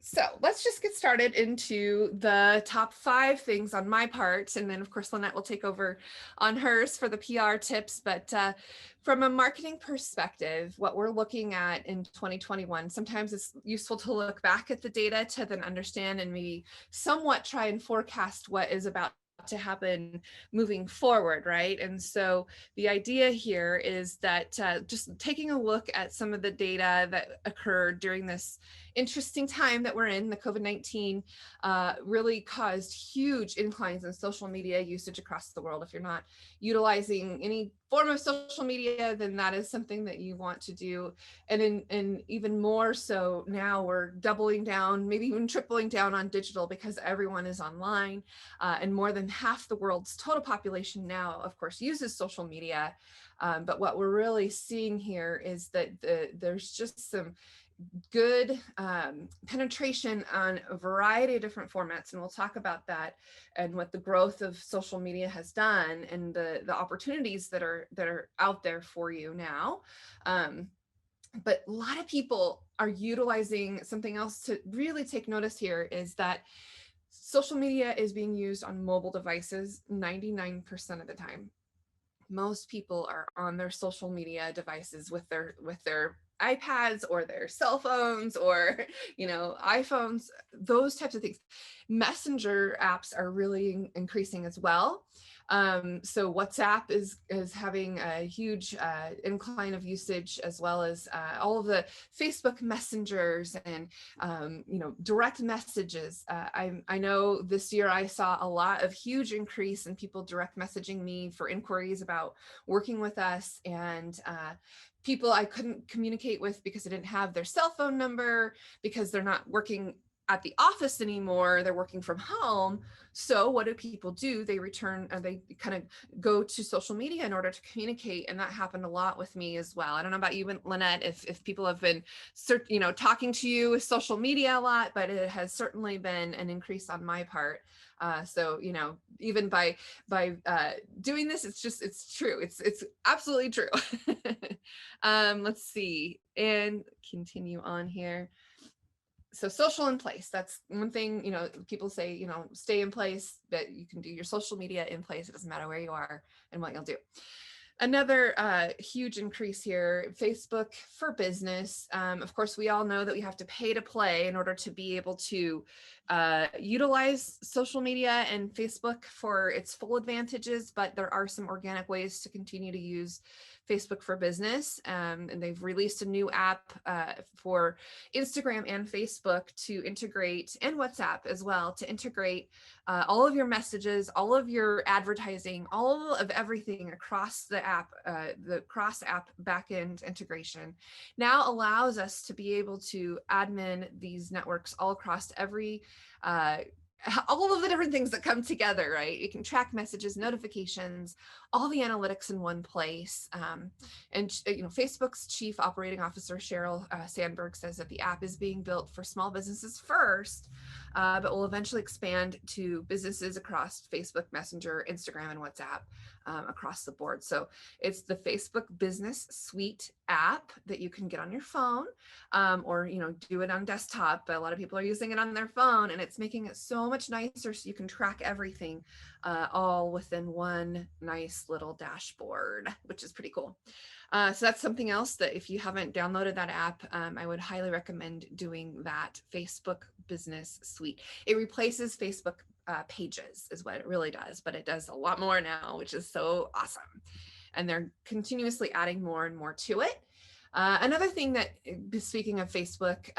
So let's just get started into the top 5 things on my part. And then, of course, Lynette will take over on hers for the PR tips. But from a marketing perspective, what we're looking at in 2021, sometimes it's useful to look back at the data to then understand and maybe somewhat try and forecast what is about to happen moving forward, right? And so the idea here is that just taking a look at some of the data that occurred during this interesting time that we're in, the COVID-19 really caused huge inclines in social media usage across the world. If you're not utilizing any form of social media, then that is something that you want to do. And even more so now, we're doubling down, maybe even tripling down on digital because everyone is online. And more than half the world's total population now, of course, uses social media. But what we're really seeing here is that there's just some good penetration on a variety of different formats, and we'll talk about that and what the growth of social media has done and the opportunities that are out there for you now. But a lot of people are utilizing something else to really take notice here is that social media is being used on mobile devices 99% of the time. Most people are on their social media devices with their iPads or their cell phones or iPhones, those types of things. Messenger apps are really increasing as well. So WhatsApp is having a huge incline of usage, as well as all of the Facebook messengers and direct messages. I know this year I saw a lot of huge increase in people direct messaging me for inquiries about working with us, and people I couldn't communicate with because I didn't have their cell phone number, because they're not working at the office anymore, they're working from home. So what do people do? They they kind of go to social media in order to communicate. And that happened a lot with me as well. I don't know about you, Lynette, if people have been, talking to you with social media a lot, but it has certainly been an increase on my part. So, even by doing this, it's true. It's absolutely true. Let's see, and continue on here. So social in place, that's one thing, people say, stay in place, but you can do your social media in place. It doesn't matter where you are and what you'll do. Another huge increase here, Facebook for business. Of course, we all know that we have to pay to play in order to be able to utilize social media and Facebook for its full advantages, but there are some organic ways to continue to use Facebook for business. And they've released a new app for Instagram and Facebook to integrate, and WhatsApp as well, to integrate all of your messages, all of your advertising, all of everything across the app. The cross app backend integration now allows us to be able to admin these networks all across all of the different things that come together, right? You can track messages, notifications, all the analytics in one place. And Facebook's chief operating officer, Sheryl Sandberg, says that the app is being built for small businesses first, but will eventually expand to businesses across Facebook Messenger, Instagram, and WhatsApp across the board. So it's the Facebook Business Suite app that you can get on your phone, or do it on desktop. But a lot of people are using it on their phone, and it's making it so much nicer so you can track everything all within one nice little dashboard, which is pretty cool. So that's something else that if you haven't downloaded that app, I would highly recommend doing that. Facebook Business Suite. It replaces Facebook pages is what it really does, but it does a lot more now, which is so awesome. And they're continuously adding more and more to it. Another thing that, speaking of Facebook,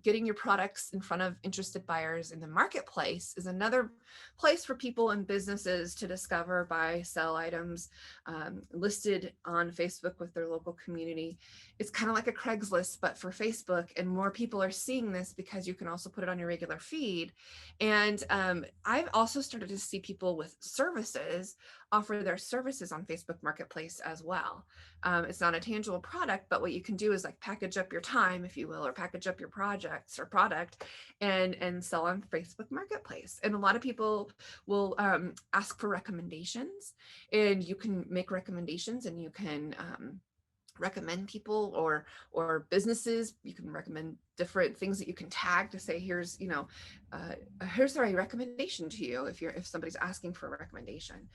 getting your products in front of interested buyers in the marketplace is another place for people and businesses to discover, buy, sell items listed on Facebook with their local community. It's kind of like a Craigslist, but for Facebook, and more people are seeing this because you can also put it on your regular feed. And I've also started to see people with services offer their services on Facebook Marketplace as well. It's not a tangible product, but what you can do is like package up your time, if you will, or package up your projects or product and sell on Facebook Marketplace. And a lot of people will ask for recommendations, and you can make recommendations, and you can recommend people or businesses. You can recommend different things that you can tag to say, here's, here's the right recommendation to you if somebody's asking for a recommendation.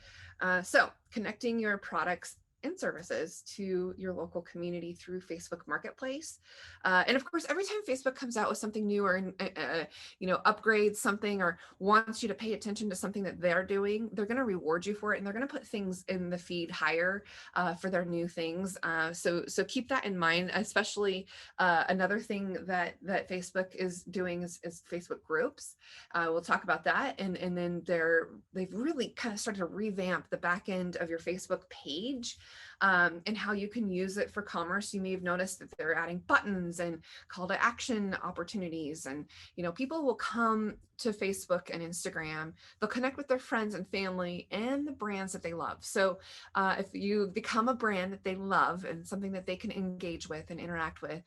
So connecting your products and services to your local community through Facebook Marketplace. And of course, every time Facebook comes out with something new or, upgrades something or wants you to pay attention to something that they're doing, they're going to reward you for it. And they're going to put things in the feed higher for their new things. So keep that in mind, especially another thing that Facebook is doing is Facebook groups. We'll talk about that. And then they've really kind of started to revamp the back end of your Facebook page. And how you can use it for commerce. You may have noticed that they're adding buttons and call to action opportunities. And, people will come to Facebook and Instagram, they'll connect with their friends and family and the brands that they love. So if you become a brand that they love and something that they can engage with and interact with,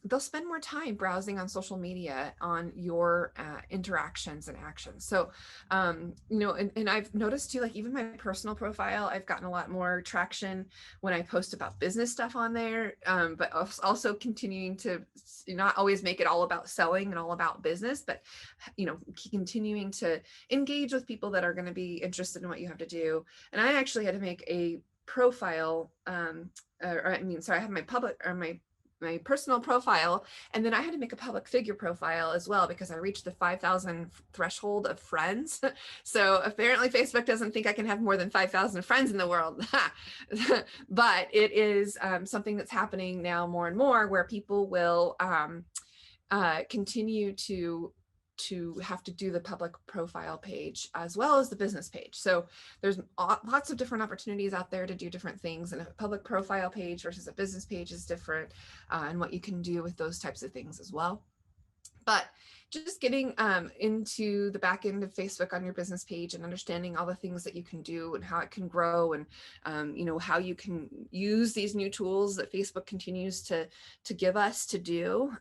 they'll spend more time browsing on social media on your interactions and actions. So, and I've noticed too, like even my personal profile, I've gotten a lot more traction when I post about business stuff on there, but also continuing to not always make it all about selling and all about business, but continuing to engage with people that are going to be interested in what you have to do. And I actually had to make a profile, I had my personal profile, and then I had to make a public figure profile as well because I reached the 5,000 threshold of friends. So apparently Facebook doesn't think I can have more than 5,000 friends in the world. But it is something that's happening now more and more where people will continue to have to do the public profile page as well as the business page. So there's lots of different opportunities out there to do different things, and a public profile page versus a business page is different, and what you can do with those types of things as well. But just getting into the back end of Facebook on your business page and understanding all the things that you can do and how it can grow, and how you can use these new tools that Facebook continues to give us to do.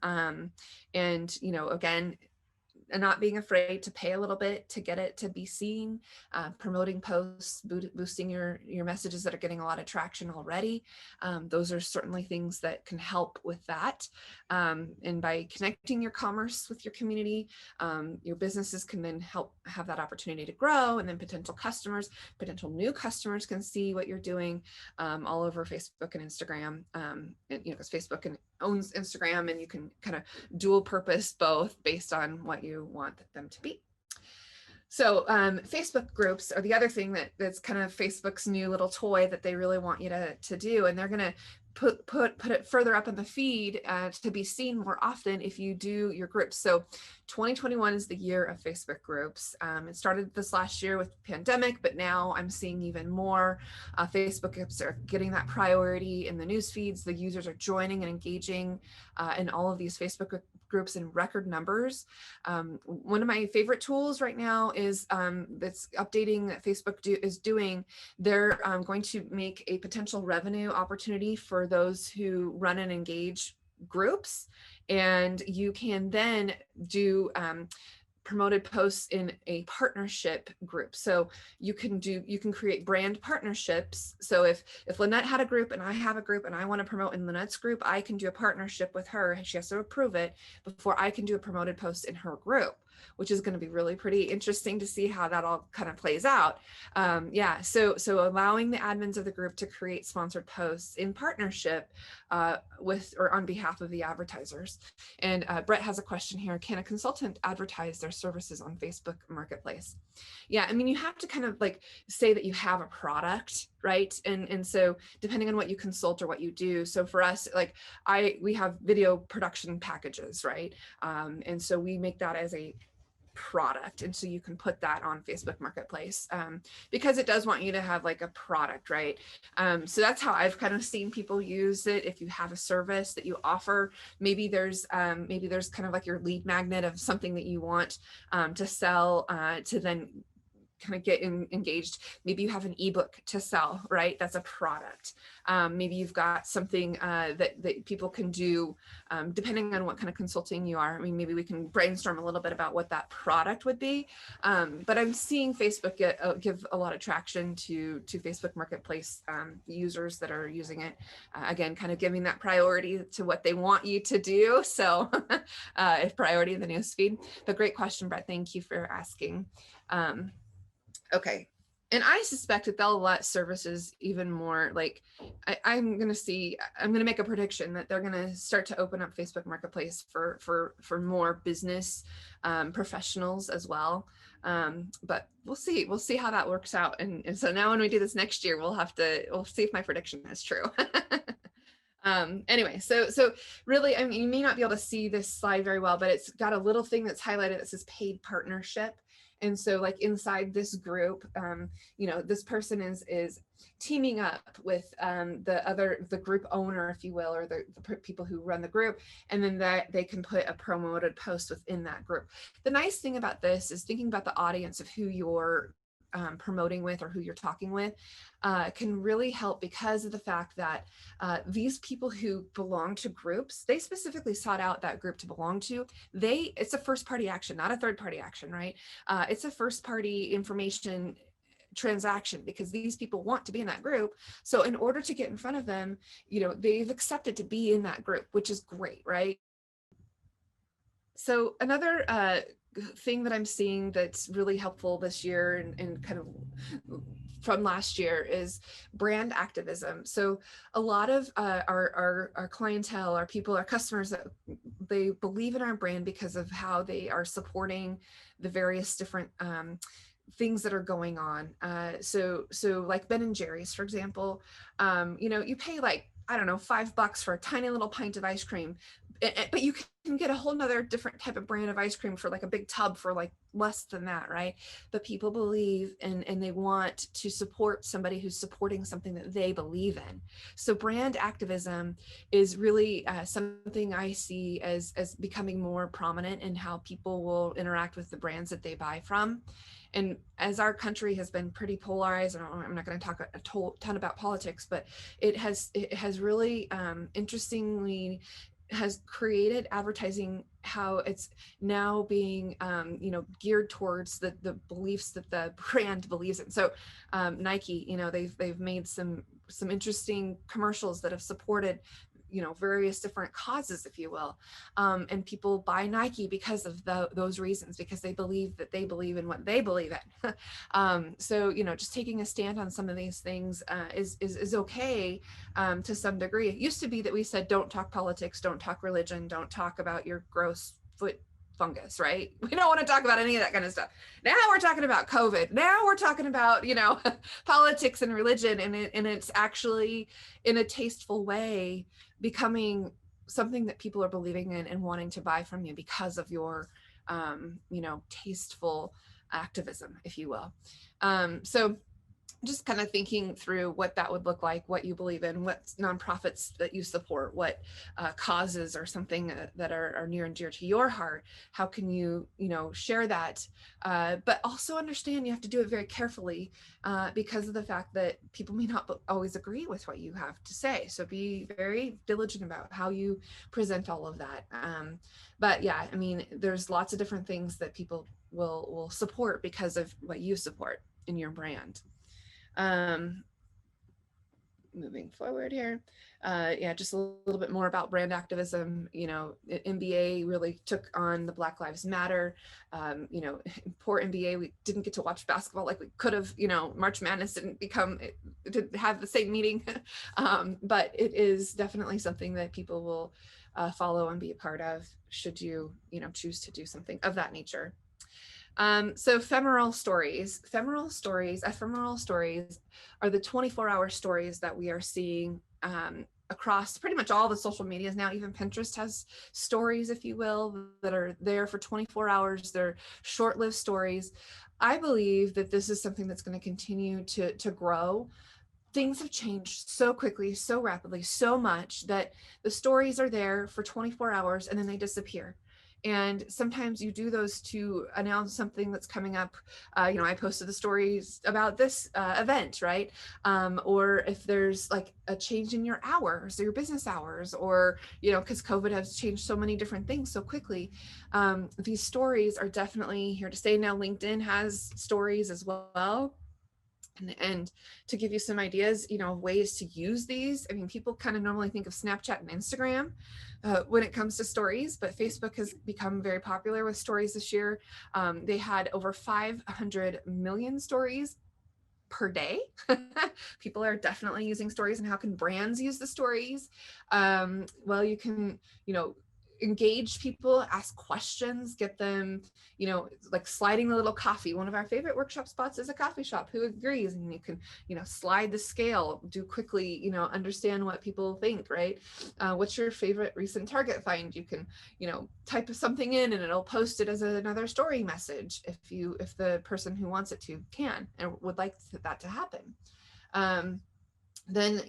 Again, and not being afraid to pay a little bit to get it to be seen, promoting posts, boosting your messages that are getting a lot of traction already. Those are certainly things that can help with that. And by connecting your commerce with your community, your businesses can then help have that opportunity to grow, and then potential new customers can see what you're doing all over Facebook and Instagram. Because Facebook owns Instagram, and you can kind of dual purpose both based on what you want them to be. So Facebook groups are the other thing that's kind of Facebook's new little toy that they really want you to do, and they're going to put it further up in the feed to be seen more often if you do your groups. So 2021 is the year of Facebook groups. It started this last year with the pandemic, but now I'm seeing even more Facebook groups are getting that priority in the news feeds. The users are joining and engaging in all of these Facebook groups in record numbers. One of my favorite tools right now is that's updating that Facebook is doing. They're going to make a potential revenue opportunity for those who run and engage groups, and you can then do promoted posts in a partnership group. So you can create brand partnerships. So if Lynette had a group and I have a group and I want to promote in Lynette's group, I can do a partnership with her. She has to approve it before I can do a promoted post in her group, which is going to be really pretty interesting to see how that all kind of plays out. So allowing the admins of the group to create sponsored posts in partnership with or on behalf of the advertisers. And Brett has a question here. Can a consultant advertise their services on Facebook Marketplace? Yeah, I mean, you have to kind of like say that you have a product, right? And so depending on what you consult or what you do. So for us, like we have video production packages, right? And so we make that as a product, and so you can put that on Facebook Marketplace because it does want you to have like a product, right? So that's how I've kind of seen people use it. If you have a service that you offer, maybe there's kind of like your lead magnet of something that you want to sell to then kind of get engaged. Maybe you have an ebook to sell, right? That's a product. Maybe you've got something that people can do, depending on what kind of consulting you are. I mean, maybe we can brainstorm a little bit about what that product would be. But I'm seeing Facebook give a lot of traction to Facebook Marketplace users that are using it. Again, kind of giving that priority to what they want you to do. So if priority in the newsfeed. But great question, Brett. Thank you for asking. Okay. And I suspect that they'll let services even more, like I'm going to make a prediction that they're going to start to open up Facebook Marketplace for more business professionals as well. But we'll see how that works out. And so now when we do this next year, we'll see if my prediction is true. Anyway, so really, I mean, you may not be able to see this slide very well, but it's got a little thing that's highlighted that says paid partnership. And so like inside this group, this person is teaming up with the group owner, if you will, or the people who run the group, and then that they can put a promoted post within that group. The nice thing about this is thinking about the audience of who you're promoting with or who you're talking with can really help, because of the fact that these people who belong to groups, they specifically sought out that group to belong to. It's a first party action, not a third party action, right? It's a first party information transaction because these people want to be in that group. So in order to get in front of them, they've accepted to be in that group, which is great, right? So another thing that I'm seeing that's really helpful this year and kind of from last year is brand activism. So a lot of our clientele, our people, our customers, that they believe in our brand because of how they are supporting the various different things that are going on. So like Ben and Jerry's, for example, you pay like, I don't know, $5 for a tiny little pint of ice cream, but you can get a whole nother different type of brand of ice cream for like a big tub for like less than that, right? But people believe and they want to support somebody who's supporting something that they believe in. So brand activism is really something I see as becoming more prominent in how people will interact with the brands that they buy from. And as our country has been pretty polarized, I'm not going to talk a ton about politics, but it has really interestingly has created advertising how it's now being geared towards the beliefs that the brand believes in. So Nike, they've made some interesting commercials that have supported various different causes, if you will, and people buy Nike because of those reasons, because they believe in what they believe in. So just taking a stand on some of these things is okay to some degree. It used to be that we said don't talk politics, don't talk religion, don't talk about your gross foot fungus, right? We don't want to talk about any of that kind of stuff. Now we're talking about COVID. Now we're talking about politics and religion, and it's actually in a tasteful way becoming something that people are believing in and wanting to buy from you because of your tasteful activism, if you will. So just kind of thinking through what that would look like, what you believe in, what nonprofits that you support, what causes or something that are near and dear to your heart. How can you, share that? But also understand you have to do it very carefully because of the fact that people may not always agree with what you have to say. So be very diligent about how you present all of that. But yeah, I mean, there's lots of different things that people will support because of what you support in your brand. Moving forward here, just a little bit more about brand activism. NBA really took on the Black Lives Matter. Poor NBA, we didn't get to watch basketball like we could have. March Madness didn't have the same meaning, but it is definitely something that people will follow and be a part of should you choose to do something of that nature. So ephemeral stories are the 24-hour stories that we are seeing across pretty much all the social medias now. Even Pinterest has stories, if you will, that are there for 24 hours. They're short-lived stories. I believe that this is something that's going to continue to grow. Things have changed so quickly, so rapidly, so much that the stories are there for 24 hours and then they disappear. And sometimes you do those to announce something that's coming up. I posted the stories about this event, right? Or if there's like a change in your hours or your business hours, or, because COVID has changed so many different things so quickly. These stories are definitely here to stay. Now, LinkedIn has stories as well. And to give you some ideas, ways to use these. I mean, people kind of normally think of Snapchat and Instagram when it comes to stories, but Facebook has become very popular with stories this year. They had over 500 million stories per day. People are definitely using stories. And how can brands use the stories? Well, you can, engage people, ask questions, get them, like sliding a little coffee. One of our favorite workshop spots is a coffee shop. Who agrees? And you can, slide the scale, do quickly, understand what people think, right? What's your favorite recent Target find? You can, type something in and it'll post it as another story message if the person who wants it to can and would like that to happen. Then,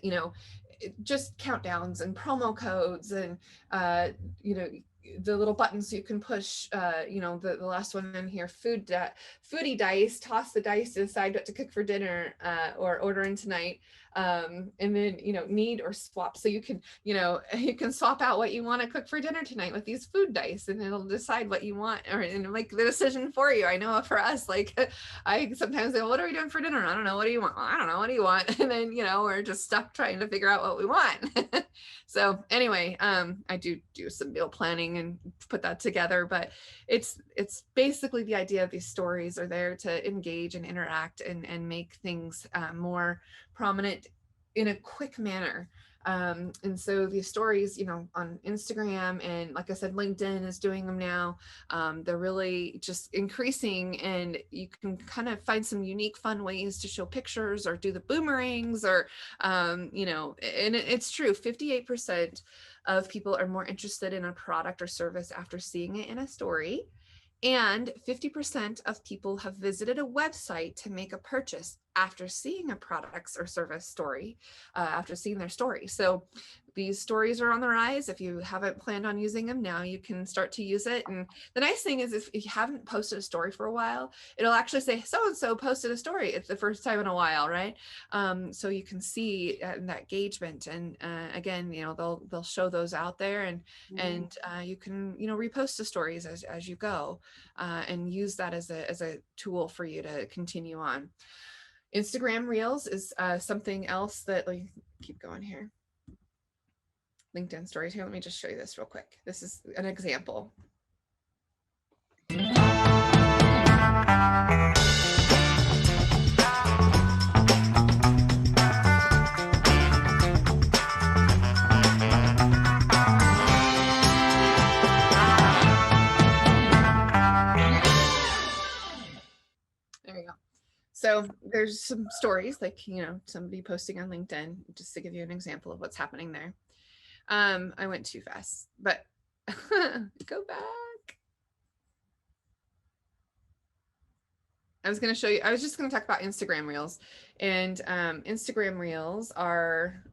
just countdowns and promo codes and, the little buttons you can push, the last one in here, foodie dice, toss the dice to decide what to cook for dinner or order in tonight. And then, need or swap. So you can, you can swap out what you want to cook for dinner tonight with these food dice, and it'll decide what you want and make the decision for you. I know for us, like I sometimes say, well, what are we doing for dinner? I don't know. What do you want? Well, I don't know. What do you want? And then, we're just stuck trying to figure out what we want. So anyway, I do some meal planning and put that together, but it's basically the idea of these stories are there to engage and interact and make things more prominent in a quick manner. And so these stories, on Instagram, and like I said, LinkedIn is doing them now. They're really just increasing, and you can kind of find some unique, fun ways to show pictures or do the boomerangs or, and it's true, 58% of people are more interested in a product or service after seeing it in a story. And 50% of people have visited a website to make a purchase after seeing a products or service story, after seeing their story. So these stories are on the rise. If you haven't planned on using them now, you can start to use it. And the nice thing is, if you haven't posted a story for a while, it'll actually say so-and-so posted a story. It's the first time in a while, right? So you can see that engagement. And again, they'll show those out there, and you can, repost the stories as you go, and use that as a tool for you to continue on. Instagram Reels is something else that, like, keep going here. LinkedIn stories here. Let me just show you this real quick. This is an example. There you go. So there's some stories, like, somebody posting on LinkedIn, just to give you an example of what's happening there. I went too fast, but go back. I was going to show you, I was just going to talk about Instagram Reels, and Instagram Reels are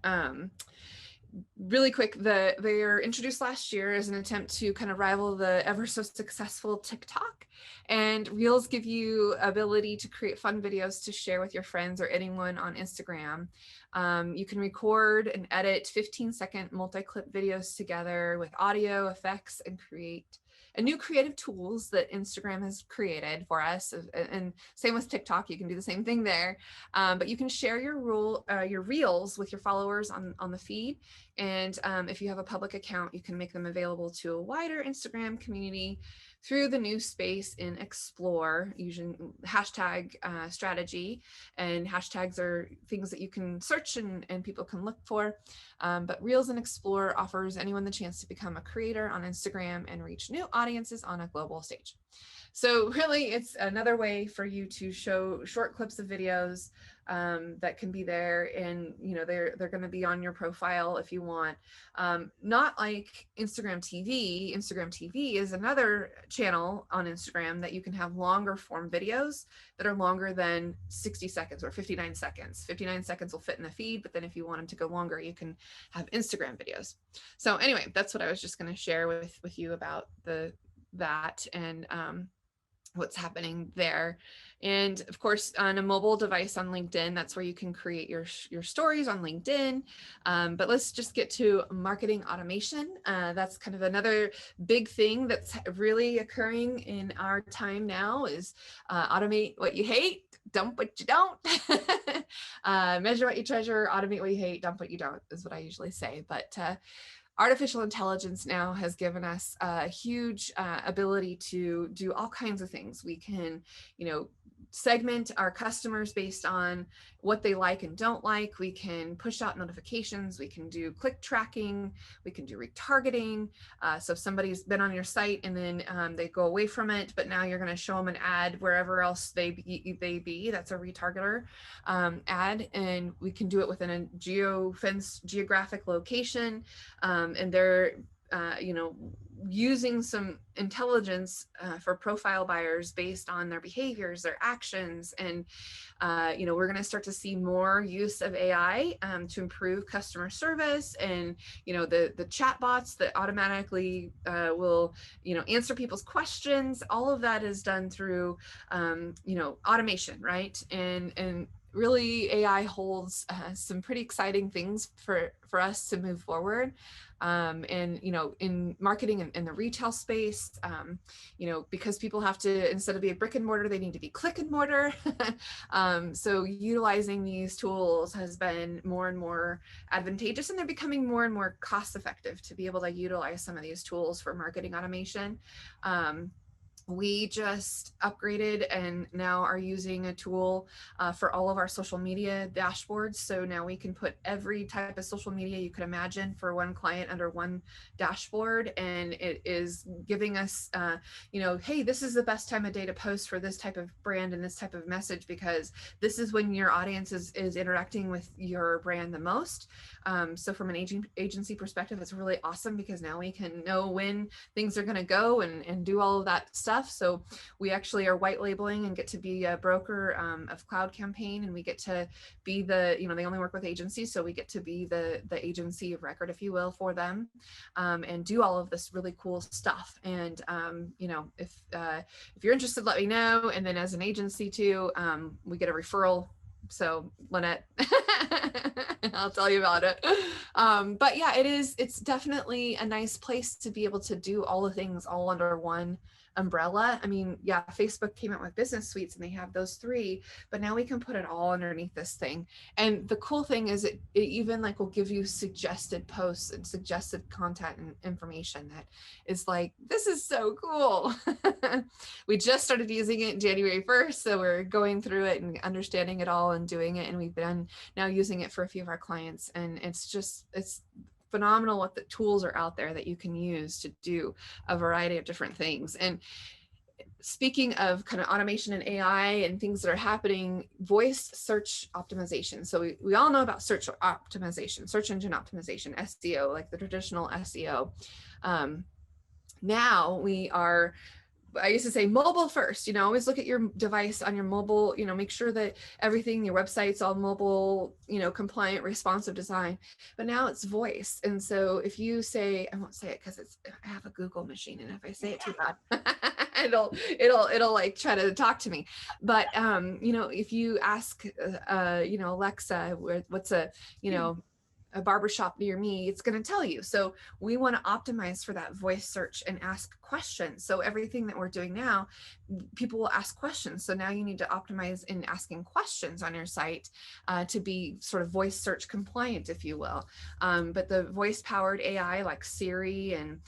really quick. They were introduced last year as an attempt to kind of rival the ever so successful TikTok. And Reels give you ability to create fun videos to share with your friends or anyone on Instagram. You can record and edit 15-second multi-clip videos together with audio effects and create new creative tools that Instagram has created for us. And same with TikTok, you can do the same thing there. But you can share your reels with your followers on the feed. And if you have a public account, you can make them available to a wider Instagram community through the new space in Explore, using hashtag strategy. And hashtags are things that you can search and people can look for. But Reels in Explore offers anyone the chance to become a creator on Instagram and reach new audiences on a global stage. So really, it's another way for you to show short clips of videos that can be there, and they're going to be on your profile if you want. Not like Instagram TV. Instagram TV is another channel on Instagram that you can have longer form videos that are longer than 60 seconds or 59 seconds. 59 seconds will fit in the feed, but then if you want them to go longer, you can have Instagram videos. So anyway, that's what I was just going to share with you about the that and what's happening there. And of course, on a mobile device on LinkedIn, that's where you can create your stories on LinkedIn. But let's just get to marketing automation. That's kind of another big thing that's really occurring in our time now is automate what you hate, dump what you don't. Measure what you treasure, automate what you hate, dump what you don't is what I usually say. But artificial intelligence now has given us a huge ability to do all kinds of things. We can, segment our customers based on what they like and don't like. We can push out notifications. We can do click tracking. We can do retargeting. So if somebody's been on your site and then they go away from it, but now you're going to show them an ad wherever else they be, that's a retargeter ad. And we can do it within a geographic location. And they're, using some intelligence for profile buyers based on their behaviors, their actions. And, we're going to start to see more use of AI to improve customer service and, the chat bots that automatically will, answer people's questions. All of that is done through, automation, right? And really AI holds some pretty exciting things for us to move forward. And, in marketing and in the retail space, because people have to, instead of be a brick and mortar, they need to be click and mortar. So utilizing these tools has been more and more advantageous, and they're becoming more and more cost effective to be able to utilize some of these tools for marketing automation. We just upgraded and now are using a tool for all of our social media dashboards. So now we can put every type of social media you could imagine for one client under one dashboard. And it is giving us, hey, this is the best time of day to post for this type of brand and this type of message, because this is when your audience is interacting with your brand the most. So from an agency perspective, it's really awesome because now we can know when things are going to go and do all of that stuff. So we actually are white labeling and get to be a broker of Cloud Campaign, and we get to be the, they only work with agencies, so we get to be the agency of record, if you will, for them, and do all of this really cool stuff. And if you're interested, let me know. And then as an agency too, we get a referral. So Lynette, I'll tell you about it. But yeah, it's definitely a nice place to be able to do all the things all under one umbrella. I mean, yeah, Facebook came out with business suites and they have those three, but now we can put it all underneath this thing. And the cool thing is it even will give you suggested posts and suggested content and information that is this is so cool. We just started using it January 1st. So we're going through it and understanding it all and doing it. And we've been now using it for a few of our clients. And it's phenomenal what the tools are out there that you can use to do a variety of different things. And speaking of kind of automation and AI and things that are happening, voice search optimization. So we all know about search optimization, search engine optimization, SEO, like the traditional SEO. Now we are, I used to say mobile first, always look at your device on your mobile, make sure that everything, your website's all mobile, compliant, responsive design, but now it's voice. And so if you say, I won't say it because I have a Google machine, and if I say it too bad, it'll try to talk to me. But, if you ask, Alexa, what's a barbershop near me, it's going to tell you. So we want to optimize for that voice search and ask questions. So everything that we're doing now, people will ask questions. So now you need to optimize in asking questions on your site to be sort of voice search compliant, if you will. But the voice powered AI like Siri and,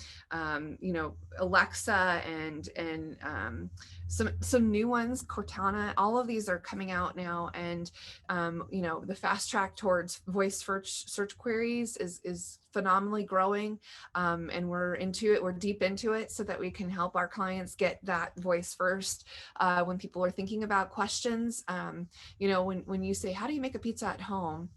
Alexa and some new ones, Cortana, all of these are coming out now. And, the fast track towards voice search queries is phenomenally growing. And we're deep into it so that we can help our clients get that voice first when people are thinking about questions. When you say, how do you make a pizza at home?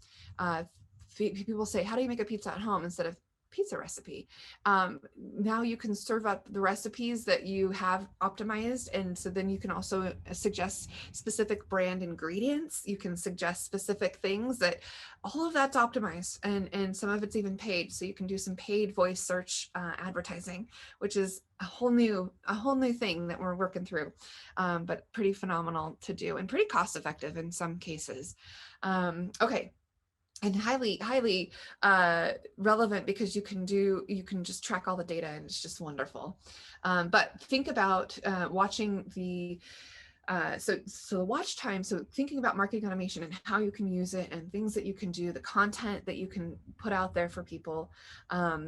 People say, how do you make a pizza at home? Instead of pizza recipe. Now you can serve up the recipes that you have optimized. And so then you can also suggest specific brand ingredients. You can suggest specific things that all of that's optimized, and some of it's even paid. So you can do some paid voice search advertising, which is a whole new thing that we're working through, but pretty phenomenal to do and pretty cost effective in some cases. Okay. And highly relevant, because you can just track all the data, and it's just wonderful. But think about watching the so watch time. So thinking about marketing automation and how you can use it and things that you can do, the content that you can put out there for people.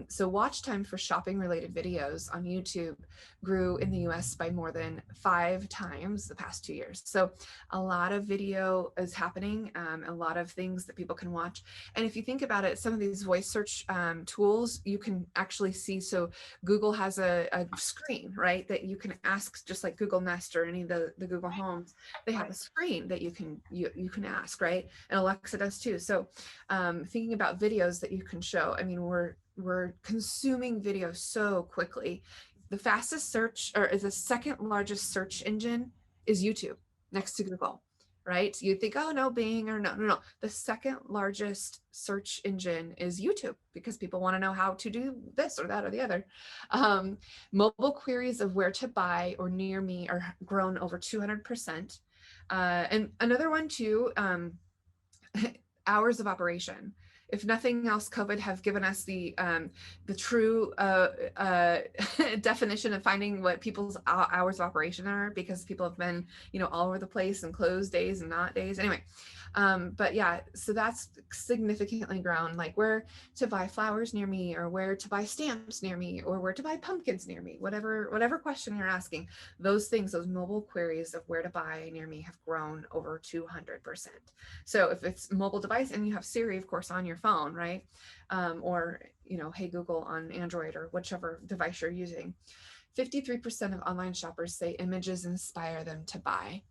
So watch time for shopping related videos on YouTube grew in the US by more than 5 times the past 2 years. So a lot of video is happening, a lot of things that people can watch. And if you think about it, some of these voice search tools, you can actually see, so Google has a screen, right, that you can ask, just like Google Nest or any of the Google Homes, they have a screen that you can ask, right? And Alexa does too. So thinking about videos that you can show, I mean, we're consuming video so quickly. The fastest search, or is the second largest search engine, is YouTube, next to Google, right? You think, oh no, Bing, or no. The second largest search engine is YouTube, because people want to know how to do this or that or the other. Mobile queries of where to buy or near me are grown over 200%. And another one too, hours of operation. If nothing else, COVID have given us the true definition of finding what people's hours of operation are, because people have been, all over the place and closed days and not days. Anyway, but yeah, so that's significantly grown, like where to buy flowers near me, or where to buy stamps near me, or where to buy pumpkins near me, whatever question you're asking, those things, those mobile queries of where to buy near me have grown over 200%. So if it's mobile device and you have Siri, of course, on your phone, right? Or, Hey Google on Android or whichever device you're using, 53% of online shoppers say images inspire them to buy.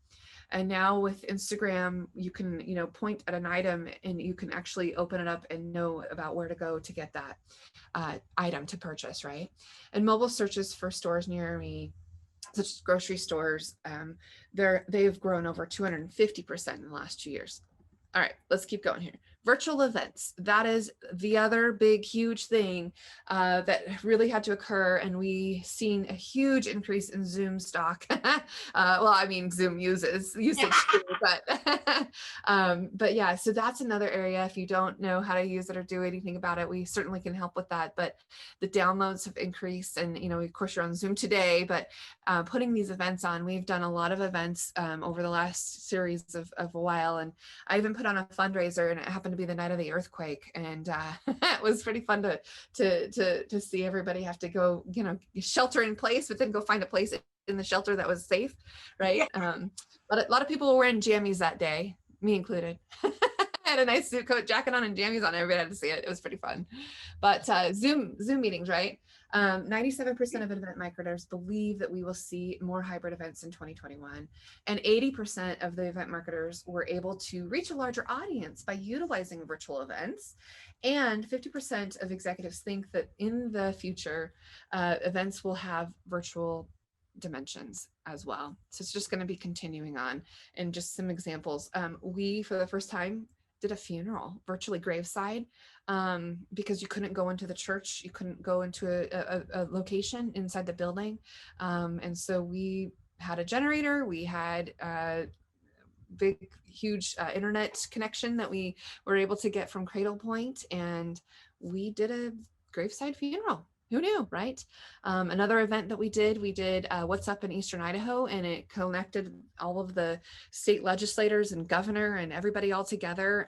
And now with Instagram, you can, point at an item and you can actually open it up and know about where to go to get that item to purchase, right? And mobile searches for stores near me, such as grocery stores, they've grown over 250% in the last 2 years. All right, let's keep going here. Virtual events. That is the other big, huge thing that really had to occur. And we seen a huge increase in Zoom stock. Well, I mean, Zoom usage too, but yeah, so that's another area. If you don't know how to use it or do anything about it, we certainly can help with that. But the downloads have increased, and, of course you're on Zoom today, but putting these events on, we've done a lot of events over the last series of a while. And I even put on a fundraiser, and it happened to be the night of the earthquake, and it was pretty fun to see everybody have to go, shelter in place, but then go find a place in the shelter that was safe, right? Yeah. But a lot of people were wearing jammies that day, me included. I had a nice suit coat jacket on and jammies on. Everybody had to see it. It was pretty fun. But Zoom meetings, right? 97% of event marketers believe that we will see more hybrid events in 2021. And 80% of the event marketers were able to reach a larger audience by utilizing virtual events. And 50% of executives think that in the future, events will have virtual dimensions as well. So it's just going to be continuing on. And just some examples. We, for the first time, did a funeral virtually, graveside, because you couldn't go into the church, you couldn't go into a location inside the building, and so we had a generator, we had a big huge internet connection that we were able to get from Cradle Point, and we did a graveside funeral. Who knew, right? Another event that we did What's Up in Eastern Idaho, and it connected all of the state legislators and governor and everybody all together,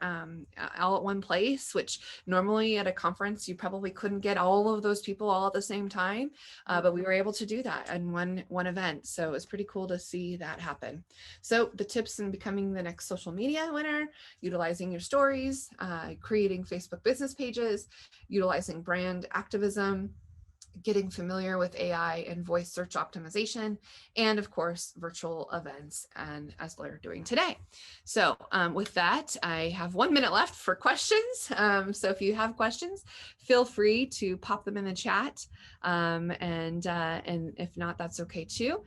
all at one place, which normally at a conference, you probably couldn't get all of those people all at the same time, but we were able to do that in one event. So it was pretty cool to see that happen. So the tips in becoming the next social media winner: utilizing your stories, creating Facebook business pages, utilizing brand activism, getting familiar with AI and voice search optimization, and of course, virtual events, and as we're doing today. So with that, I have 1 minute left for questions. So if you have questions, feel free to pop them in the chat. And if not, that's okay too.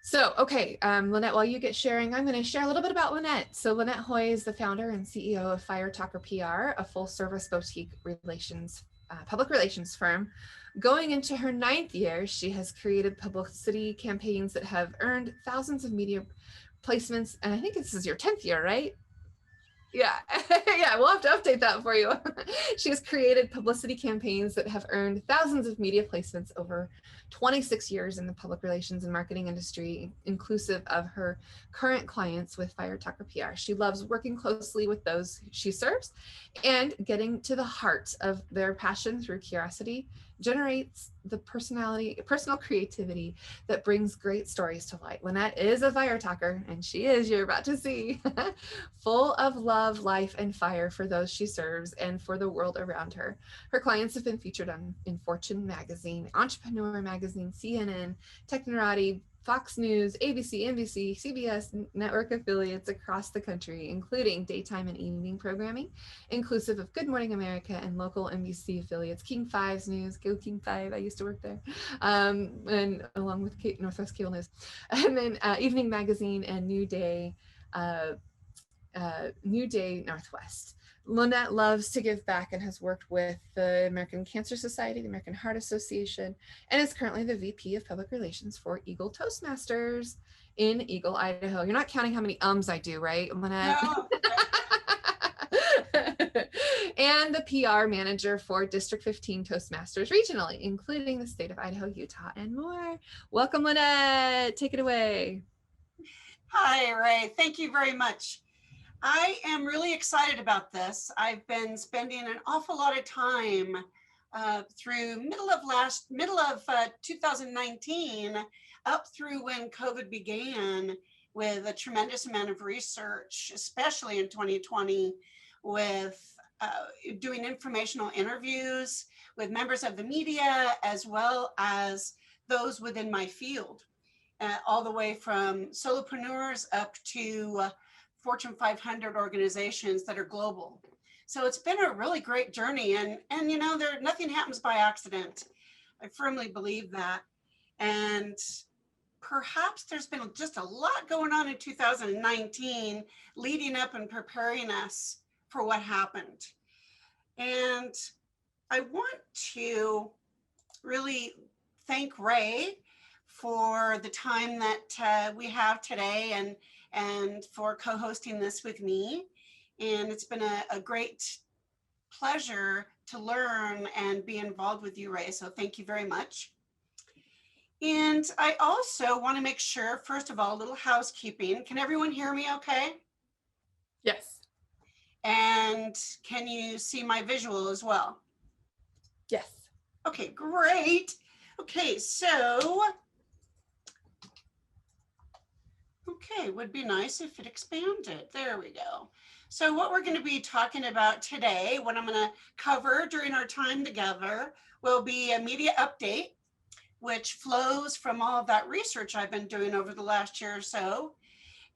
So, okay, Lynette, while you get sharing, I'm going to share a little bit about Lynette. So Lynette Hoy is the founder and CEO of Fire Talker PR, a full service boutique public relations firm. Going into her 9th year, she has created publicity campaigns that have earned thousands of media placements. And I think this is your 10th year, right? Yeah, yeah, we'll have to update that for you. She has created publicity campaigns that have earned thousands of media placements over 26 years in the public relations and marketing industry, inclusive of her current clients with Fire Talker PR. She loves working closely with those she serves and getting to the heart of their passion through curiosity generates the personal creativity that brings great stories to light. Lynette is a fire talker, and she is, you're about to see, full of love, life, and fire for those she serves and for the world around her. Her clients have been featured in Fortune magazine, Entrepreneur magazine, CNN, Technorati, Fox News, ABC, NBC, CBS network affiliates across the country, including daytime and evening programming, inclusive of Good Morning America and local NBC affiliates, King 5's News, Go King 5, I used to work there, and along with Northwest Cable News, and then Evening Magazine and New Day Northwest. Lynette loves to give back and has worked with the American Cancer Society, the American Heart Association, and is currently the VP of Public Relations for Eagle Toastmasters in Eagle, Idaho. You're not counting how many I do, right, Lynette? No. And the PR manager for District 15 Toastmasters regionally, including the state of Idaho, Utah, and more. Welcome, Lynette. Take it away. Hi, Ray. Thank you very much. I am really excited about this. I've been spending an awful lot of time through middle of 2019 up through when COVID began, with a tremendous amount of research, especially in 2020, with doing informational interviews with members of the media, as well as those within my field, all the way from solopreneurs up to Fortune 500 organizations that are global. So it's been a really great journey, and you know, nothing happens by accident. I firmly believe that. And perhaps there's been just a lot going on in 2019 leading up and preparing us for what happened. And I want to really thank Ray for the time that we have today and for co-hosting this with me. And it's been a great pleasure to learn and be involved with you, Ray. So thank you very much. And I also want to make sure, first of all, a little housekeeping. Can everyone hear me okay? Yes. And can you see my visual as well? Yes. Okay, great. Okay, so, okay, would be nice if it expanded. There we go. So what we're going to be talking about today, what I'm going to cover during our time together, will be a media update, which flows from all of that research I've been doing over the last year or so,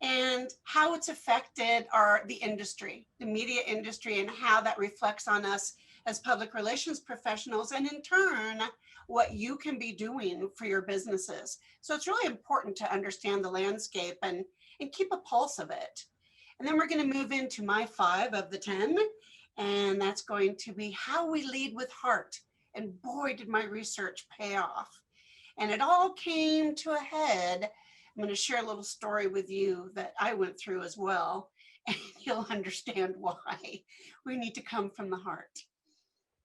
and how it's affected the industry, the media industry, and how that reflects on us as public relations professionals, and in turn, what you can be doing for your businesses. So it's really important to understand the landscape and keep a pulse of it. And then we're going to move into my 5 of the 10, and that's going to be how we lead with heart. And boy, did my research pay off. And it all came to a head. I'm going to share a little story with you that I went through as well, and you'll understand why we need to come from the heart.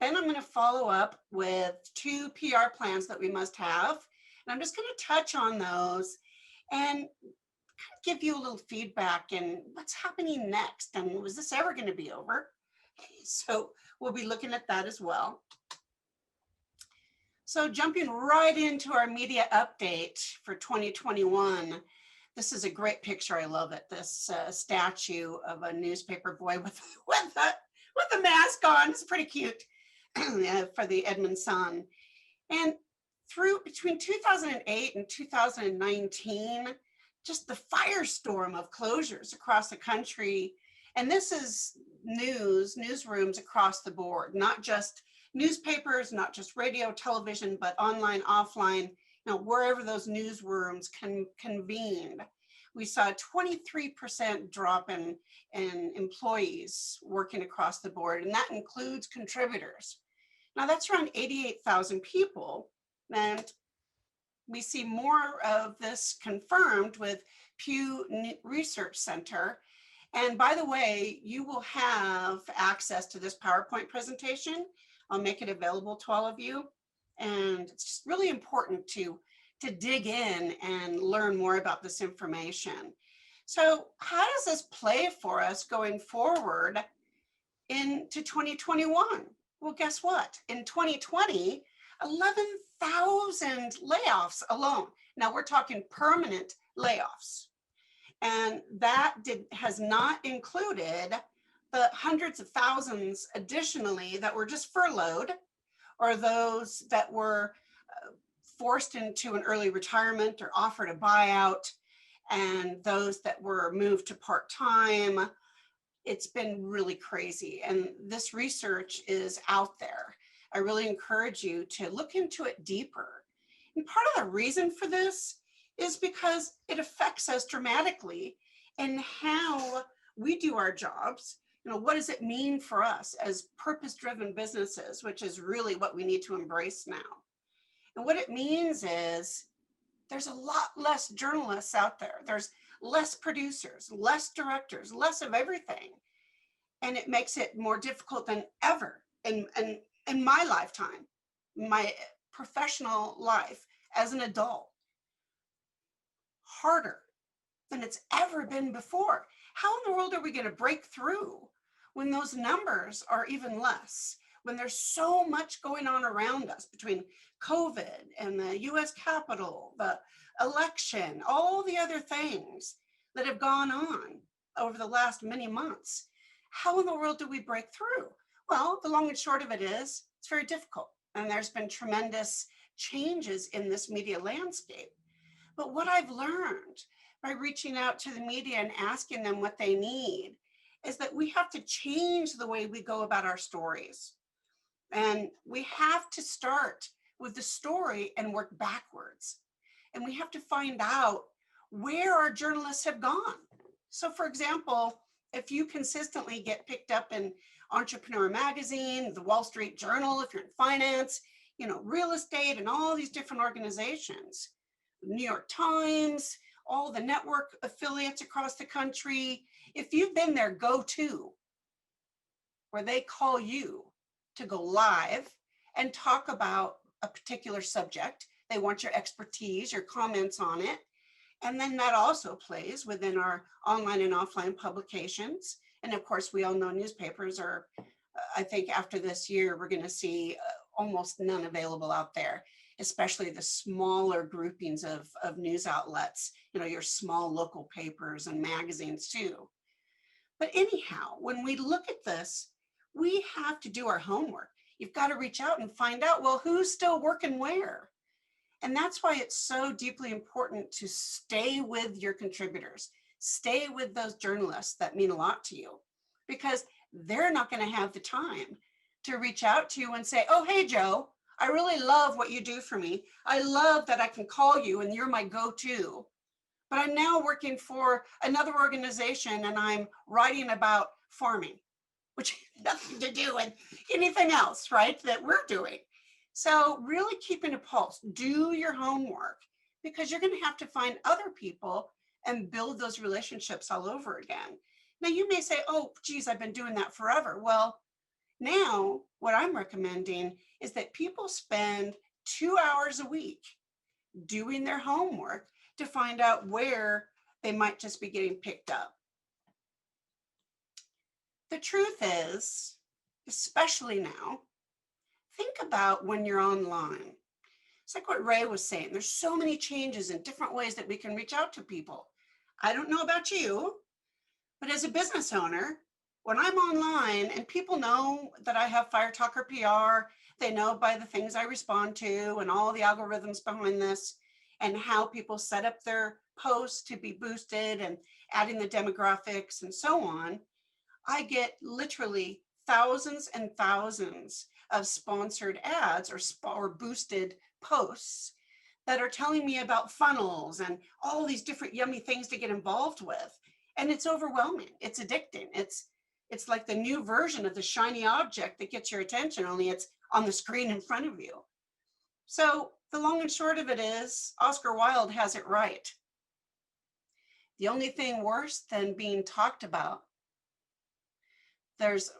Then I'm going to follow up with 2 PR plans that we must have. And I'm just going to touch on those and give you a little feedback and what's happening next. And was this ever going to be over? So we'll be looking at that as well. So jumping right into our media update for 2021. This is a great picture. I love it. This statue of a newspaper boy with a mask on. It's pretty cute for the Edmund Sun. And through between 2008 and 2019, just the firestorm of closures across the country. And this is newsrooms across the board, not just newspapers, not just radio, television, but online, offline, wherever those newsrooms convened. We saw a 23% drop in employees working across the board, and that includes contributors. Now that's around 88,000 people, and we see more of this confirmed with Pew Research Center. And by the way, you will have access to this PowerPoint presentation. I'll make it available to all of you. And it's just really important to dig in and learn more about this information. So how does this play for us going forward into 2021? Well, guess what? In 2020, 11,000 layoffs alone. Now we're talking permanent layoffs. And that has not included the hundreds of thousands additionally that were just furloughed, or those that were forced into an early retirement or offered a buyout, and those that were moved to part-time. It's been really crazy. And this research is out there. I really encourage you to look into it deeper. And part of the reason for this is because it affects us dramatically in how we do our jobs. What does it mean for us as purpose-driven businesses, which is really what we need to embrace now. And what it means is there's a lot less journalists out there. There's less producers, less directors, less of everything. And it makes it more difficult than ever in my lifetime, my professional life as an adult. Harder than it's ever been before. How in the world are we going to break through when those numbers are even less? When there's so much going on around us between COVID and the US Capitol, the election, all the other things that have gone on over the last many months. How in the world do we break through? Well, the long and short of it is it's very difficult. And there's been tremendous changes in this media landscape. But what I've learned by reaching out to the media and asking them what they need is that we have to change the way we go about our stories. And we have to start with the story and work backwards. And we have to find out where our journalists have gone. So for example, if you consistently get picked up in Entrepreneur Magazine, the Wall Street Journal, if you're in finance, real estate and all these different organizations, New York Times, all the network affiliates across the country, if you've been their go-to, where they call you to go live and talk about a particular subject, they want your expertise, your comments on it. And then that also plays within our online and offline publications. And of course, we all know newspapers are, I think after this year, we're going to see almost none available out there, especially the smaller groupings of news outlets, your small local papers and magazines too. But anyhow, when we look at this, we have to do our homework. You've got to reach out and find out, well, who's still working where? And that's why it's so deeply important to stay with your contributors, stay with those journalists that mean a lot to you, because they're not going to have the time to reach out to you and say, oh, hey, Joe, I really love what you do for me. I love that I can call you and you're my go-to, but I'm now working for another organization and I'm writing about farming, which has nothing to do with anything else, right, that we're doing. So really keeping a pulse, do your homework, because you're going to have to find other people and build those relationships all over again. Now you may say, oh, geez, I've been doing that forever. Well, now what I'm recommending is that people spend 2 hours a week doing their homework to find out where they might just be getting picked up. The truth is, especially now, think about when you're online. It's like what Ray was saying. There's so many changes and different ways that we can reach out to people. I don't know about you, but as a business owner, when I'm online and people know that I have Fire Talker PR, They know by the things I respond to and all the algorithms behind this and how people set up their posts to be boosted and adding the demographics and so on. I get literally thousands and thousands of sponsored ads or boosted posts that are telling me about funnels and all these different yummy things to get involved with. And it's overwhelming. It's addicting. It's like the new version of the shiny object that gets your attention, only it's on the screen in front of you. So the long and short of it is, Oscar Wilde has it right. The only thing worse than being talked about, there's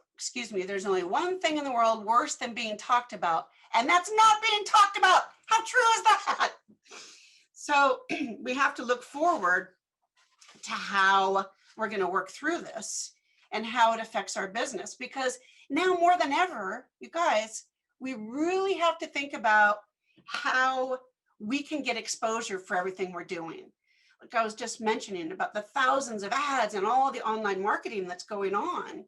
only one thing in the world worse than being talked about, and that's not being talked about. How true is that? So we have to look forward to how we're going to work through this and how it affects our business, because now more than ever, you guys, we really have to think about how we can get exposure for everything we're doing. Like I was just mentioning about the thousands of ads and all the online marketing that's going on.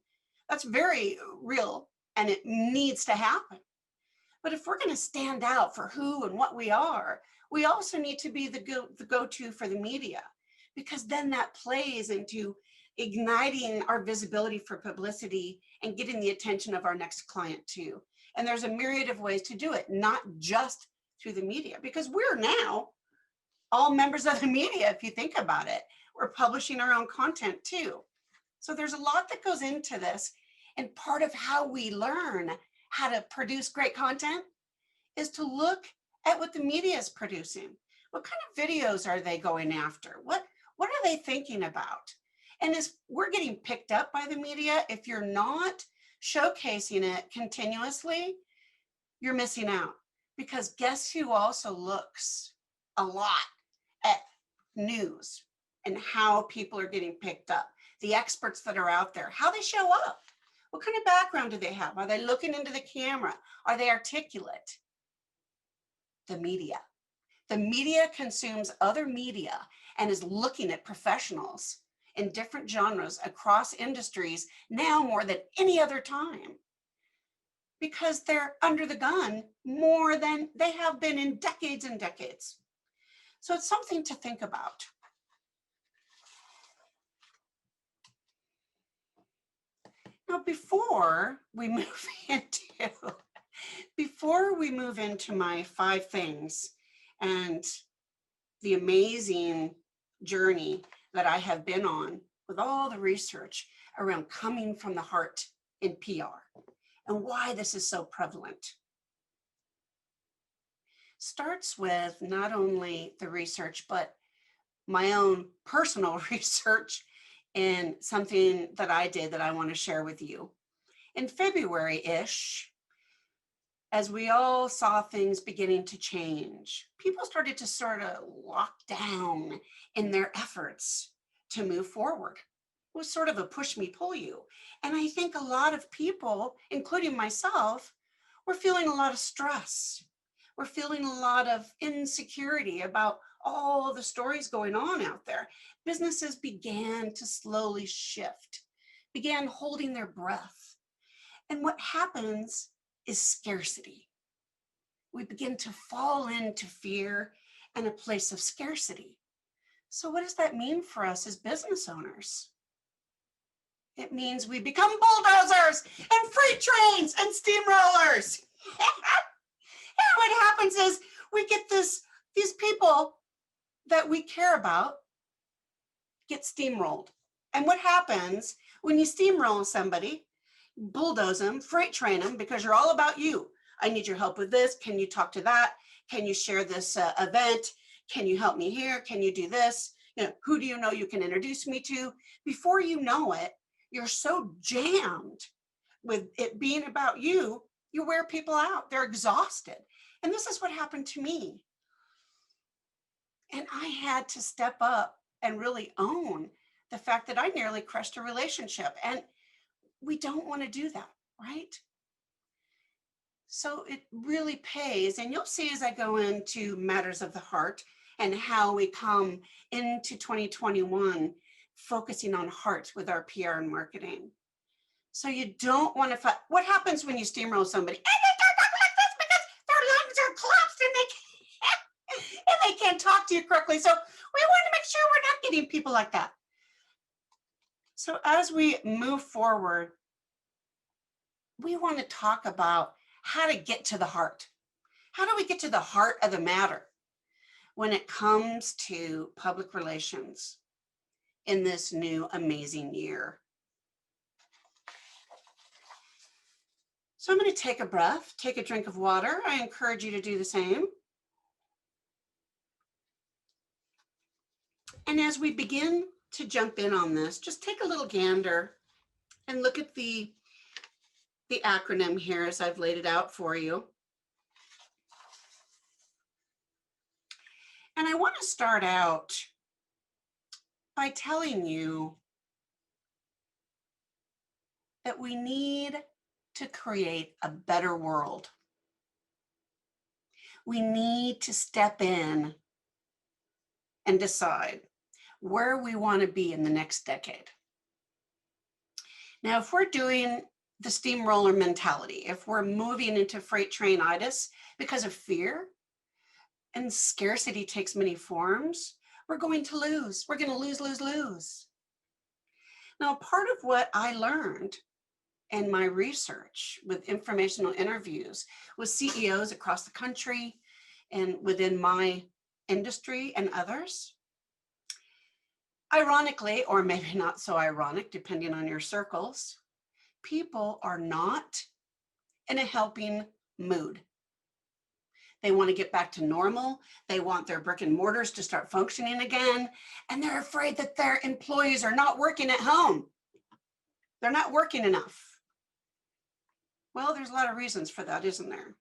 That's very real and it needs to happen. But if we're going to stand out for who and what we are, we also need to be the go-to for the media, because then that plays into igniting our visibility for publicity and getting the attention of our next client too. And there's a myriad of ways to do it, not just through the media, because we're now all members of the media. If you think about it, we're publishing our own content too. So there's a lot that goes into this. And part of how we learn how to produce great content is to look at what the media is producing. What kind of videos are they going after? What are they thinking about? And as we're getting picked up by the media, if you're not showcasing it continuously, you're missing out. Because guess who also looks a lot at news and how people are getting picked up? The experts that are out there, how they show up. What kind of background do they have? Are they looking into the camera? Are they articulate? The media. The media consumes other media and is looking at professionals in different genres across industries now more than any other time, because they're under the gun more than they have been in decades and decades. So it's something to think about. Now, before we move into my 5 things and the amazing journey that I have been on with all the research around coming from the heart in PR and why this is so prevalent, starts with not only the research, but my own personal research in something that I did that I want to share with you. In February-ish, as we all saw things beginning to change, people started to sort of lock down in their efforts to move forward. It was sort of a push me, pull you. And I think a lot of people, including myself, were feeling a lot of stress. We're feeling a lot of insecurity about all the stories going on out there. Businesses began to slowly shift, began holding their breath. And what happens is scarcity. We begin to fall into fear and a place of scarcity. So what does that mean for us as business owners? It means we become bulldozers and freight trains and steamrollers. And what happens is we get these people that we care about get steamrolled. And what happens when you steamroll somebody, bulldoze them, freight train them, because you're all about you. I need your help with this. Can you talk to that? Can you share this event? Can you help me here? Can you do this? Who do you know you can introduce me to? Before you know it, you're so jammed with it being about you, you wear people out. They're exhausted. And this is what happened to me. And I had to step up and really own the fact that I nearly crushed a relationship. And we don't want to do that, right? So it really pays. And you'll see as I go into matters of the heart and how we come into 2021, focusing on heart with our PR and marketing. So you don't want to, what happens when you steamroll somebody? And they talk like this, to you correctly. So we want to make sure we're not getting people like that. So as we move forward, we want to talk about how to get to the heart. How do we get to the heart of the matter when it comes to public relations in this new amazing year? So I'm going to take a breath, take a drink of water. I encourage you to do the same. And as we begin to jump in on this, just take a little gander and look at the acronym here as I've laid it out for you. And I want to start out by telling you that we need to create a better world. We need to step in and decide where we want to be in the next decade. Now, if we're doing the steamroller mentality, if we're moving into freight train-itis because of fear, and scarcity takes many forms, we're going to lose. We're going to lose, lose, lose. Now, part of what I learned in my research with informational interviews with CEOs across the country and within my industry and others, ironically, or maybe not so ironic, depending on your circles, people are not in a helping mood. They want to get back to normal. They want their brick and mortars to start functioning again. And they're afraid that their employees are not working at home. They're not working enough. Well, there's a lot of reasons for that, isn't there?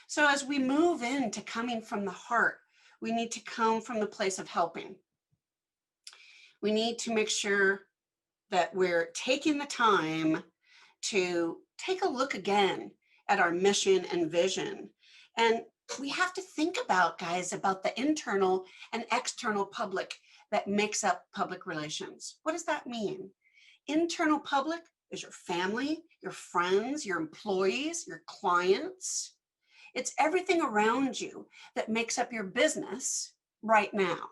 So as we move into coming from the heart, we need to come from the place of helping. We need to make sure that we're taking the time to take a look again at our mission and vision. And we have to think about, guys, about the internal and external public that makes up public relations. What does that mean? Internal public is your family, your friends, your employees, your clients. It's everything around you that makes up your business right now.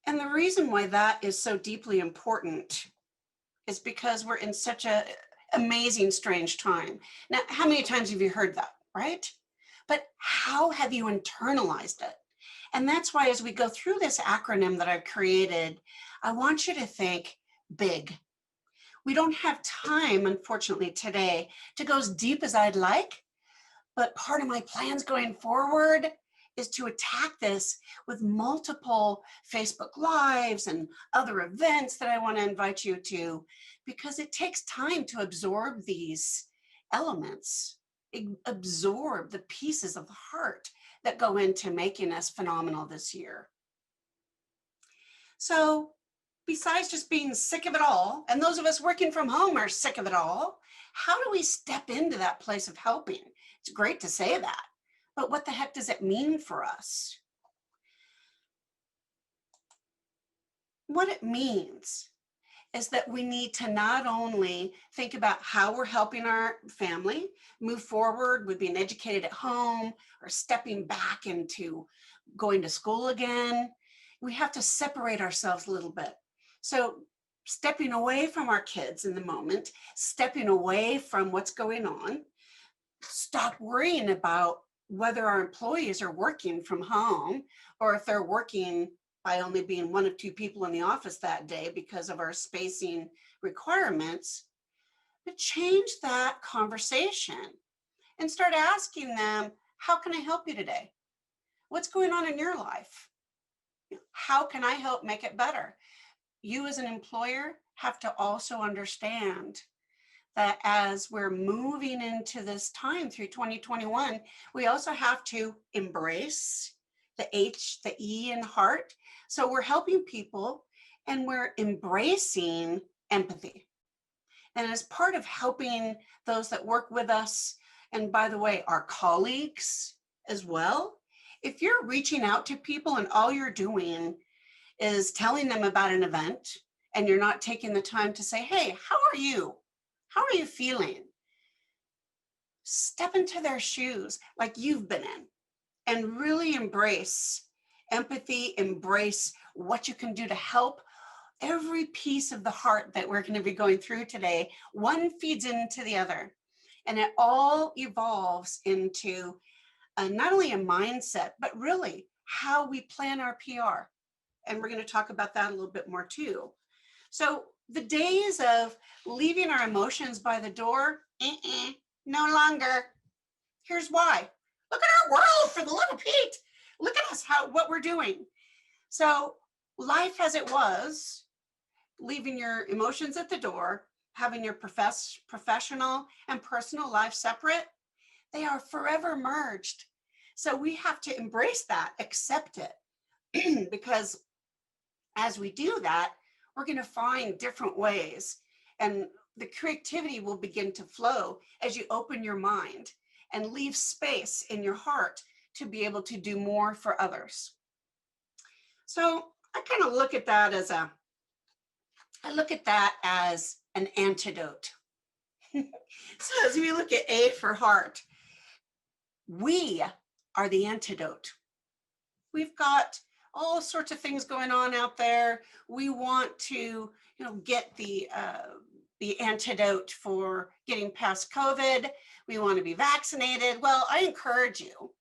And the reason why that is so deeply important is because we're in such an amazing, strange time. Now, how many times have you heard that, right? But how have you internalized it? And that's why as we go through this acronym that I've created, I want you to think big. We don't have time, unfortunately, today to go as deep as I'd like, but part of my plans going forward is to attack this with multiple Facebook Lives and other events that I want to invite you to, because it takes time to absorb these elements, absorb the pieces of the heart that go into making us phenomenal this year. So besides just being sick of it all, and those of us working from home are sick of it all, how do we step into that place of helping? It's great to say that, but what the heck does it mean for us? What it means is that we need to not only think about how we're helping our family move forward with being educated at home or stepping back into going to school again. We have to separate ourselves a little bit. So stepping away from our kids in the moment, stepping away from what's going on, stop worrying about whether our employees are working from home or if they're working by only being one of two people in the office that day because of our spacing requirements, but change that conversation and start asking them, how can I help you today? What's going on in your life? How can I help make it better? You as an employer have to also understand that as we're moving into this time through 2021, we also have to embrace the H, the E in heart. So we're helping people and we're embracing empathy. And as part of helping those that work with us, and by the way, our colleagues as well, if you're reaching out to people and all you're doing is telling them about an event and you're not taking the time to say, hey, how are you? How are you feeling? Step into their shoes like you've been in and really embrace empathy, embrace what you can do to help. Every piece of the heart that we're going to be going through today, one feeds into the other, and it all evolves into not only a mindset, but really how we plan our PR. And we're going to talk about that a little bit more too. So the days of leaving our emotions by the door, no longer. Here's why. Look at our world, for the love of Pete. Look at us, what we're doing. So life as it was, leaving your emotions at the door, having your professional and personal life separate, they are forever merged. So we have to embrace that, accept it, because as we do that, we're going to find different ways, and the creativity will begin to flow as you open your mind and leave space in your heart to be able to do more for others. So I kind of look at that as an antidote. So as we look at A for heart, we are the antidote. We've got all sorts of things going on out there. We want to, get the antidote for getting past COVID. We want to be vaccinated. Well, I encourage you,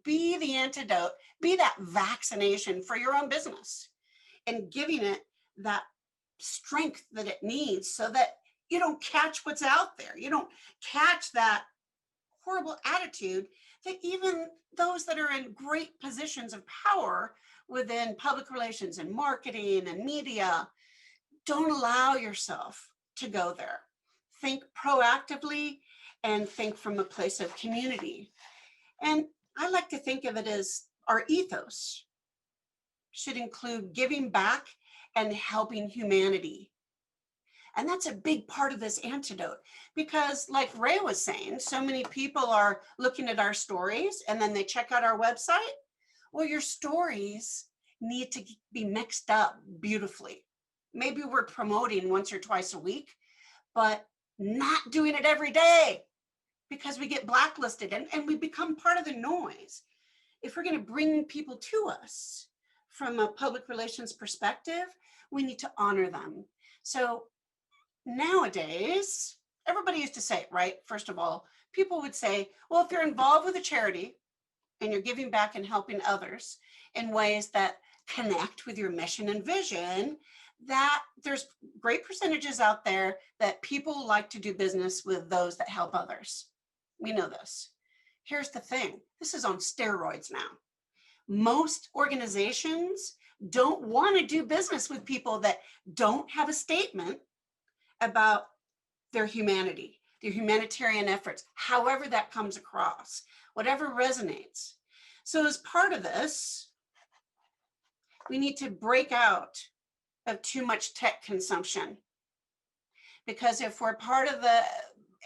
be the antidote, be that vaccination for your own business, and giving it that strength that it needs so that you don't catch what's out there. You don't catch that horrible attitude that even those that are in great positions of power within public relations and marketing and media, don't allow yourself to go there. Think proactively and think from a place of community. And I like to think of it as our ethos should include giving back and helping humanity. And that's a big part of this antidote, because like Ray was saying, so many people are looking at our stories and then they check out our website. Well, your stories need to be mixed up beautifully. Maybe we're promoting once or twice a week, but not doing it every day, because we get blacklisted and we become part of the noise. If we're going to bring people to us from a public relations perspective, we need to honor them. So nowadays, everybody used to say, right? First of all, people would say, well, if you're involved with a charity and you're giving back and helping others in ways that connect with your mission and vision, that there's great percentages out there that people like to do business with those that help others. We know this. Here's the thing. This is on steroids now. Most organizations don't want to do business with people that don't have a statement about their humanity, their humanitarian efforts, however that comes across, whatever resonates. So as part of this, we need to break out of too much tech consumption. Because if we're part of the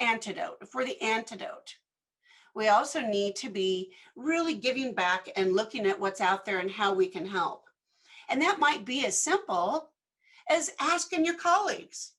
antidote, we also need to be really giving back and looking at what's out there and how we can help. And that might be as simple as asking your colleagues.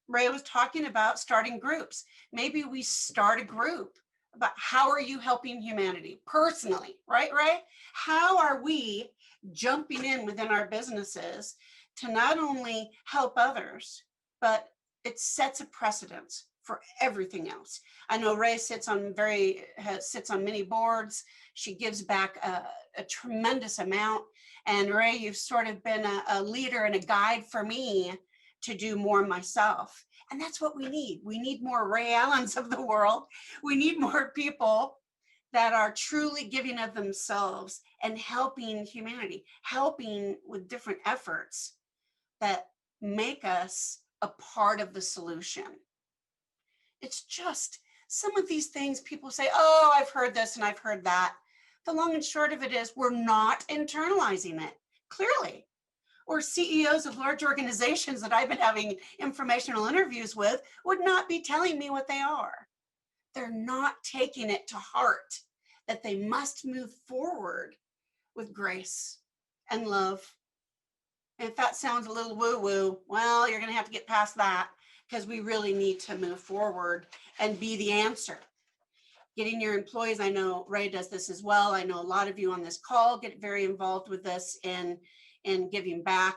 Ray was talking about starting groups. Maybe we start a group about how are you helping humanity personally, right, Ray? How are we jumping in within our businesses to not only help others, but it sets a precedence for everything else. I know Ray sits on many boards. She gives back a tremendous amount. And Ray, you've sort of been a leader and a guide for me to do more myself. And that's what we need. We need more Ray Allens of the world. We need more people that are truly giving of themselves and helping humanity, helping with different efforts that make us a part of the solution. It's just some of these things people say, oh, I've heard this and I've heard that. The long and short of it is we're not internalizing it, clearly. Or CEOs of large organizations that I've been having informational interviews with would not be telling me what they are. They're not taking it to heart that they must move forward with grace and love. And if that sounds a little woo-woo, well, you're going to have to get past that, because we really need to move forward and be the answer. Getting your employees, I know Ray does this as well. I know a lot of you on this call get very involved with this in giving back,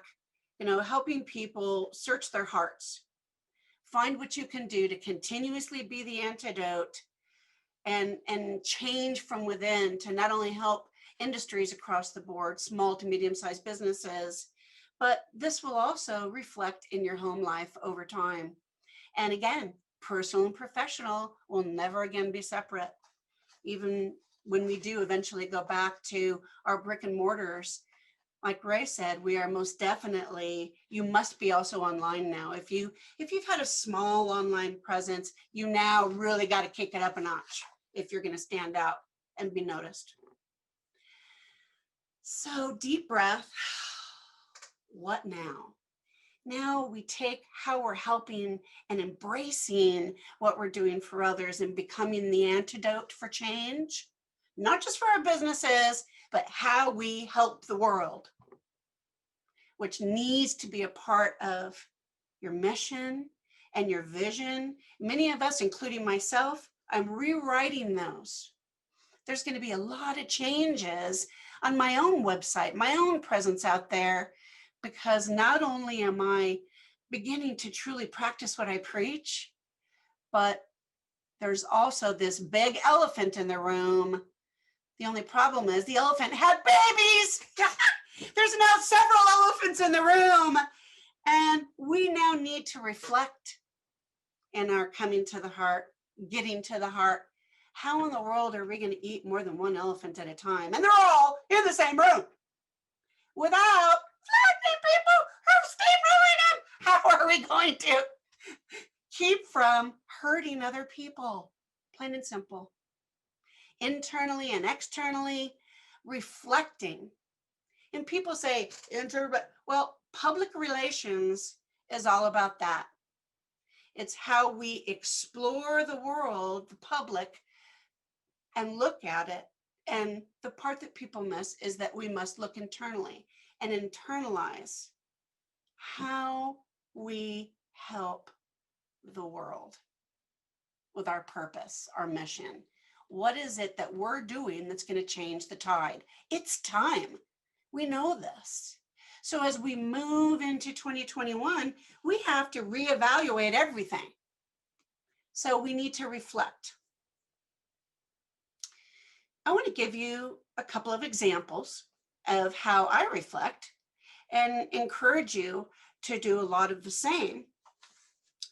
helping people search their hearts. Find what you can do to continuously be the antidote and change from within to not only help industries across the board, small to medium-sized businesses, but this will also reflect in your home life over time. And again, personal and professional will never again be separate. Even when we do eventually go back to our brick and mortars, like Ray said, we are most definitely, you must be also online now. If you've had a small online presence, you now really got to kick it up a notch if you're going to stand out and be noticed. So deep breath. What now? Now we take how we're helping and embracing what we're doing for others and becoming the antidote for change, not just for our businesses, but how we help the world, which needs to be a part of your mission and your vision. Many of us, including myself, I'm rewriting those. There's going to be a lot of changes on my own website, my own presence out there, because not only am I beginning to truly practice what I preach, but there's also this big elephant in the room. The only problem is the elephant had babies. There's now several elephants in the room, and we now need to reflect in our coming to the heart, getting to the heart. How in the world are we going to eat more than one elephant at a time? And they're all in the same room without flagging people who steamrolling them. How are we going to keep from hurting other people? Plain and simple. Internally and externally, reflecting. And people say, well, public relations is all about that. It's how we explore the world, the public, and look at it. And the part that people miss is that we must look internally and internalize how we help the world with our purpose, our mission. What is it that we're doing that's going to change the tide? It's time. We know this. So as we move into 2021, we have to reevaluate everything. So we need to reflect. I want to give you a couple of examples of how I reflect and encourage you to do a lot of the same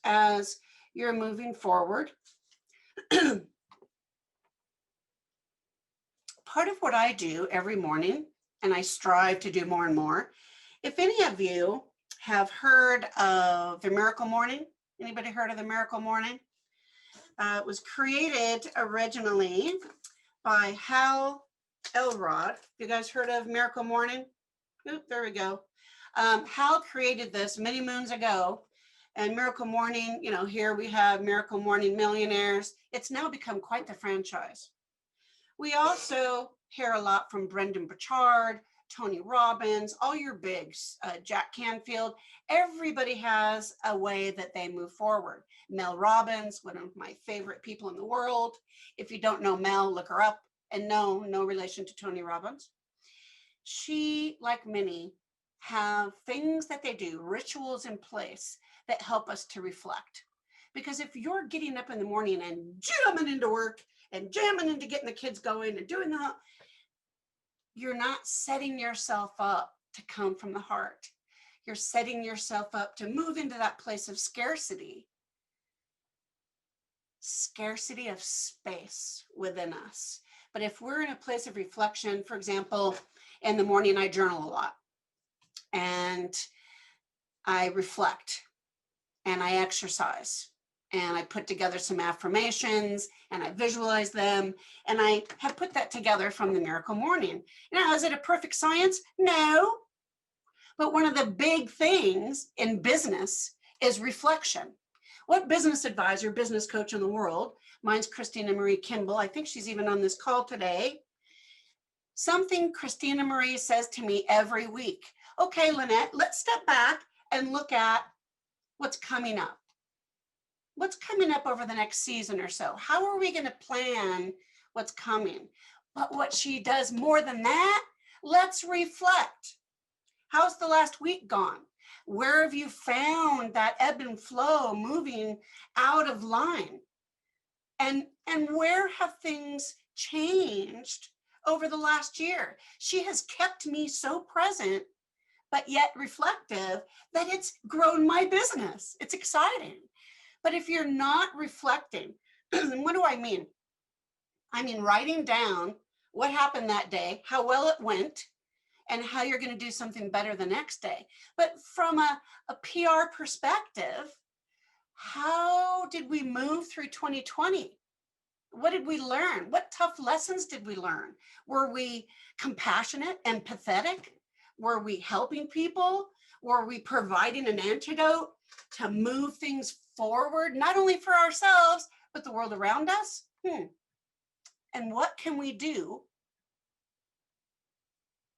as you're moving forward. Part of what I do every morning, and I strive to do more and more, if any of you have heard of the Miracle Morning, anybody heard of the Miracle Morning? It was created originally by Hal Elrod. You guys heard of Miracle Morning? Oop, there we go. Hal created this many moons ago, and Miracle Morning, here we have Miracle Morning Millionaires. It's now become quite the franchise. We also hear a lot from Brendan Burchard, Tony Robbins, all your bigs, Jack Canfield. Everybody has a way that they move forward. Mel Robbins, one of my favorite people in the world. If you don't know Mel, look her up. And no relation to Tony Robbins. She, like many, have things that they do, rituals in place that help us to reflect. Because if you're getting up in the morning and jamming into work and jamming into getting the kids going and doing that, you're not setting yourself up to come from the heart. You're setting yourself up to move into that place of scarcity of space within us. But if we're in a place of reflection, for example, in the morning, I journal a lot and I reflect and I exercise and I put together some affirmations and I visualize them. And I have put that together from the Miracle Morning. Now, is it a perfect science? No. But one of the big things in business is reflection. What business advisor, business coach in the world, mine's Christina Marie Kimball, I think she's even on this call today, something Christina Marie says to me every week. Okay, Lynette, let's step back and look at what's coming up. What's coming up over the next season or so? How are we going to plan what's coming? But what she does more than that, let's reflect. How's the last week gone? Where have you found that ebb and flow moving out of line? And where have things changed over the last year? She has kept me so present, but yet reflective, that it's grown my business. It's exciting. But if you're not reflecting, what do I mean? I mean, writing down what happened that day, how well it went, and how you're going to do something better the next day. But from a PR perspective, how did we move through 2020? What did we learn? What tough lessons did we learn? Were we compassionate, empathetic? Were we helping people? Were we providing an antidote to move things forward, not only for ourselves, but the world around us? And what can we do?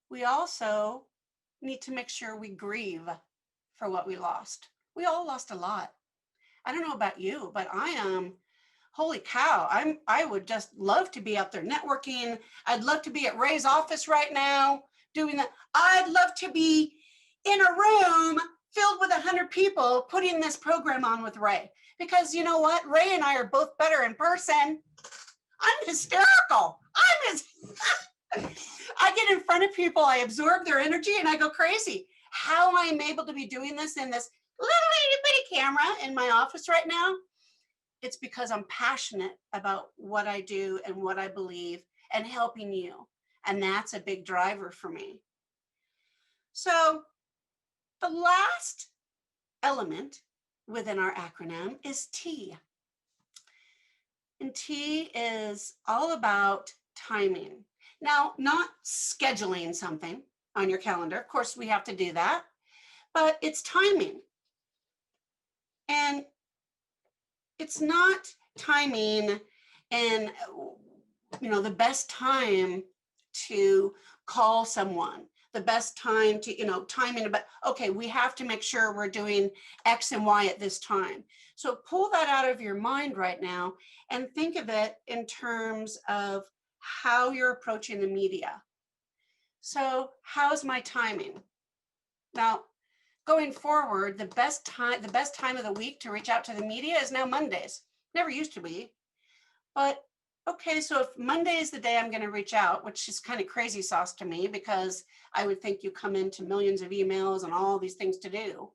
We also need to make sure we grieve for what we lost. We all lost a lot. I don't know about you, but I am, holy cow, I would just love to be out there networking. I'd love to be at Ray's office right now doing that. I'd love to be in a room filled with 100 people putting this program on with Ray. Because you know what? Ray and I are both better in person. I'm hysterical. I get in front of people, I absorb their energy, and I go crazy. How I'm able to be doing this in this little itty bitty camera in my office right now, it's because I'm passionate about what I do and what I believe and helping you. And that's a big driver for me. So the last element within our acronym is T. And T is all about timing. Now, not scheduling something on your calendar. Of course, we have to do that, but it's timing. And it's not timing and, the best time to call someone, the best time to, timing about, okay, we have to make sure we're doing X and Y at this time. So pull that out of your mind right now and think of it in terms of how you're approaching the media. So how's my timing? Now, going forward, the best time of the week to reach out to the media is now Mondays. Never used to be. But okay, so if Monday is the day I'm going to reach out, which is kind of crazy sauce to me because I would think you come into millions of emails and all these things to do.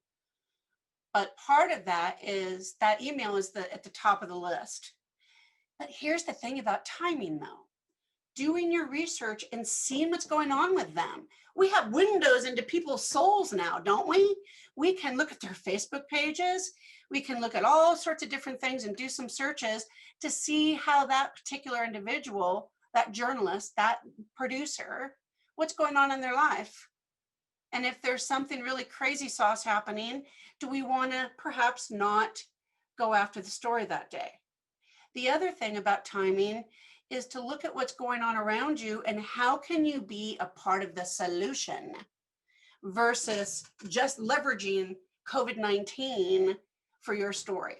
But part of that is that email is at the top of the list. But here's the thing about timing though. Doing your research and seeing what's going on with them. We have windows into people's souls now, don't we? We can look at their Facebook pages. We can look at all sorts of different things and do some searches to see how that particular individual, that journalist, that producer, what's going on in their life. And if there's something really crazy sauce happening, do we want to perhaps not go after the story that day? The other thing about timing is to look at what's going on around you and how can you be a part of the solution versus just leveraging COVID-19 for your story.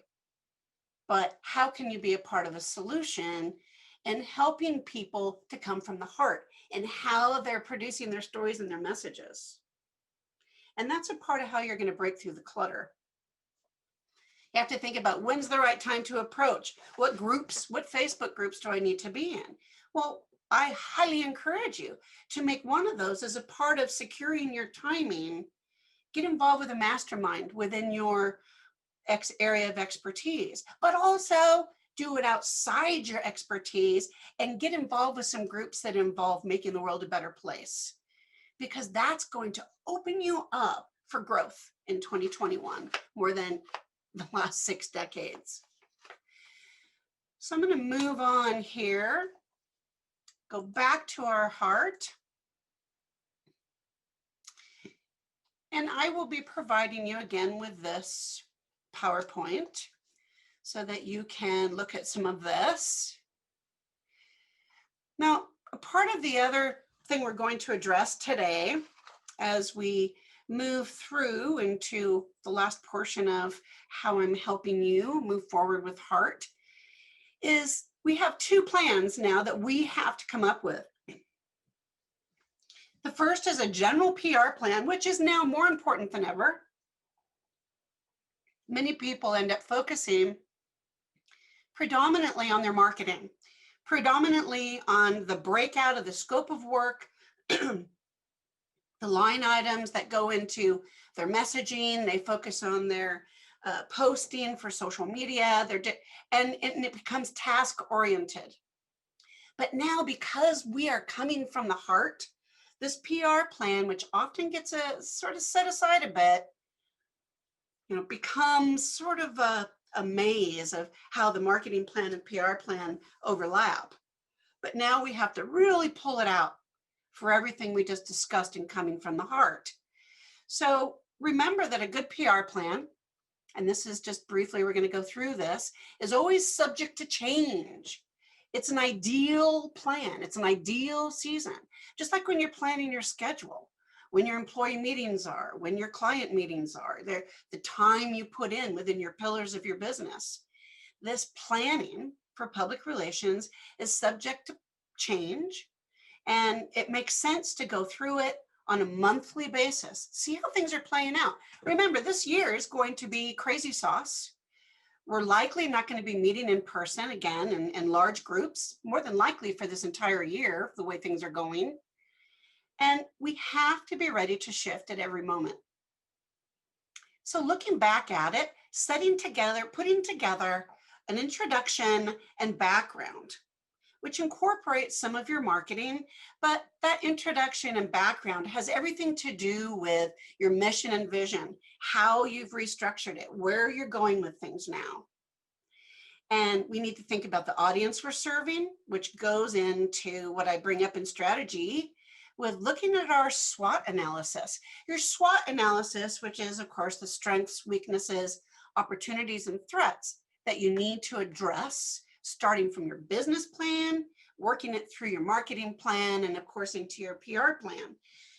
But how can you be a part of a solution and helping people to come from the heart and how they're producing their stories and their messages? And that's a part of how you're going to break through the clutter. You have to think about when's the right time to approach. What groups, what Facebook groups do I need to be in? Well, I highly encourage you to make one of those as a part of securing your timing. Get involved with a mastermind within your area of expertise, but also do it outside your expertise and get involved with some groups that involve making the world a better place, because that's going to open you up for growth in 2021 more than the last 6 decades. So I'm going to move on here, go back to our heart. And I will be providing you again with this PowerPoint so that you can look at some of this. Now, a part of the other thing we're going to address today as we move through into the last portion of how I'm helping you move forward with heart is we have two plans now that we have to come up with. The first is a general PR plan, which is now more important than ever. Many people end up focusing predominantly on their marketing, predominantly on the breakout of the scope of work, the line items that go into their messaging. They focus on their posting for social media, and it becomes task oriented. But now, because we are coming from the heart, this PR plan, which often gets sort of set aside a bit, becomes sort of a maze of how the marketing plan and PR plan overlap. But now we have to really pull it out for everything we just discussed in coming from the heart. So remember that a good PR plan, and this is just briefly, we're going to go through this, is always subject to change. It's an ideal plan. It's an ideal season. Just like when you're planning your schedule, when your employee meetings are, when your client meetings are, the time you put in within your pillars of your business. This planning for public relations is subject to change, and it makes sense to go through it on a monthly basis. See how things are playing out. Remember, this year is going to be crazy sauce. We're likely not going to be meeting in person again in large groups, more than likely for this entire year, the way things are going. And we have to be ready to shift at every moment. So looking back at it, putting together an introduction and background, which incorporates some of your marketing, but that introduction and background has everything to do with your mission and vision, how you've restructured it, where you're going with things now. And we need to think about the audience we're serving, which goes into what I bring up in strategy with looking at our SWOT analysis. Your SWOT analysis, which is, of course, the strengths, weaknesses, opportunities, and threats that you need to address, starting from your business plan, working it through your marketing plan, and of course into your PR plan.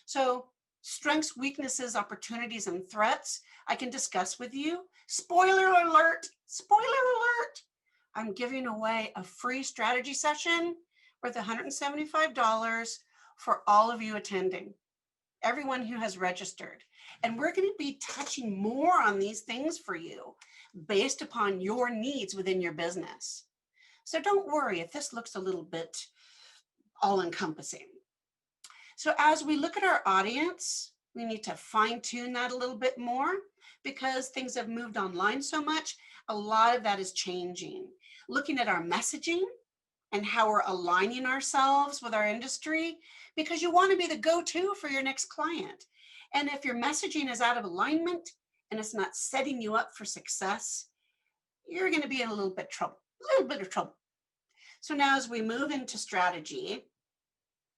So strengths, weaknesses, opportunities, and threats I can discuss with you. Spoiler alert, I'm giving away a free strategy session worth $175 for all of you attending, everyone who has registered. And we're going to be touching more on these things for you based upon your needs within your business. So don't worry if this looks a little bit all-encompassing. So as we look at our audience, we need to fine-tune that a little bit more because things have moved online so much. A lot of that is changing. Looking at our messaging and how we're aligning ourselves with our industry, because you want to be the go-to for your next client. And if your messaging is out of alignment and it's not setting you up for success, you're going to be in a little bit of trouble. So now as we move into strategy,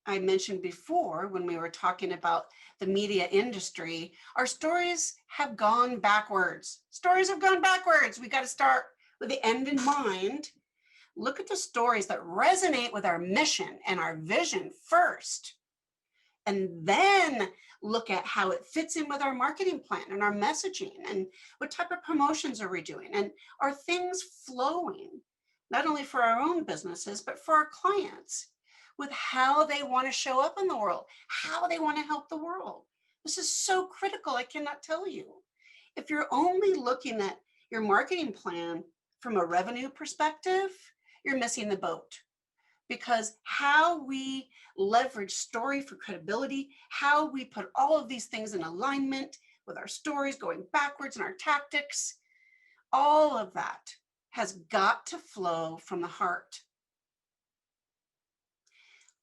I mentioned before when we were talking about the media industry, our stories have gone backwards. We got to start with the end in mind. Look at the stories that resonate with our mission and our vision first, and then look at how it fits in with our marketing plan and our messaging and what type of promotions are we doing, and are things flowing not only for our own businesses but for our clients with how they want to show up in the world, how they want to help the world. This is so critical, I cannot tell you. If you're only looking at your marketing plan from a revenue perspective, you're missing the boat, because how we leverage story for credibility, how we put all of these things in alignment with our stories, going backwards in our tactics, all of that has got to flow from the heart.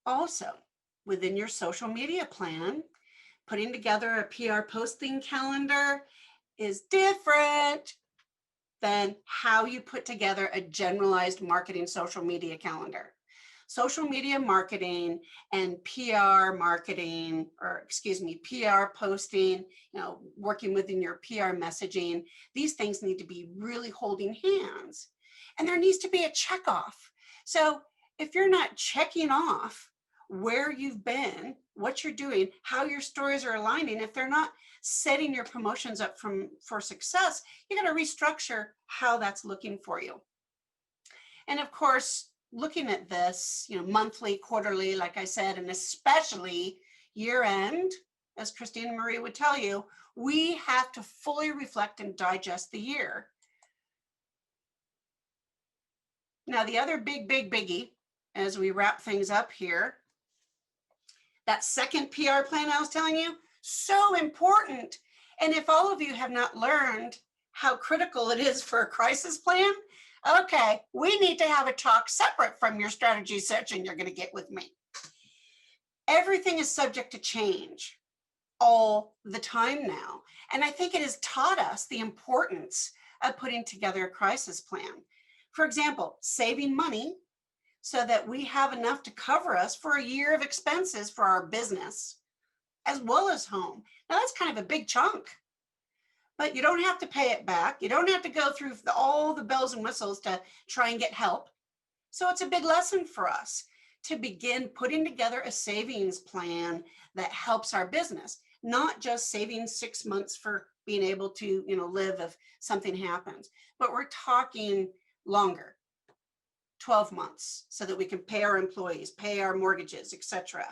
Also, within your social media plan, putting together a PR posting calendar is different than how you put together a generalized marketing social media calendar. Social media marketing and PR marketing, PR posting, working within your PR messaging, these things need to be really holding hands. And there needs to be a checkoff. So if you're not checking off where you've been, what you're doing, how your stories are aligning. If they're not setting your promotions up for success, you got to restructure how that's looking for you. And of course, looking at this, monthly, quarterly, like I said, and especially year end, as Christina Marie would tell you, we have to fully reflect and digest the year. Now, the other biggie, as we wrap things up here, that second PR plan I was telling you, so important. And if all of you have not learned how critical it is for a crisis plan, okay, we need to have a talk separate from your strategy session you're going to get with me. Everything is subject to change all the time now. And I think it has taught us the importance of putting together a crisis plan. For example, saving money so that we have enough to cover us for a year of expenses for our business, as well as home. Now, that's kind of a big chunk, but you don't have to pay it back. You don't have to go through all the bells and whistles to try and get help. So it's a big lesson for us to begin putting together a savings plan that helps our business, not just saving 6 months for being able to, live if something happens, but we're talking longer, 12 months, so that we can pay our employees, pay our mortgages, etc.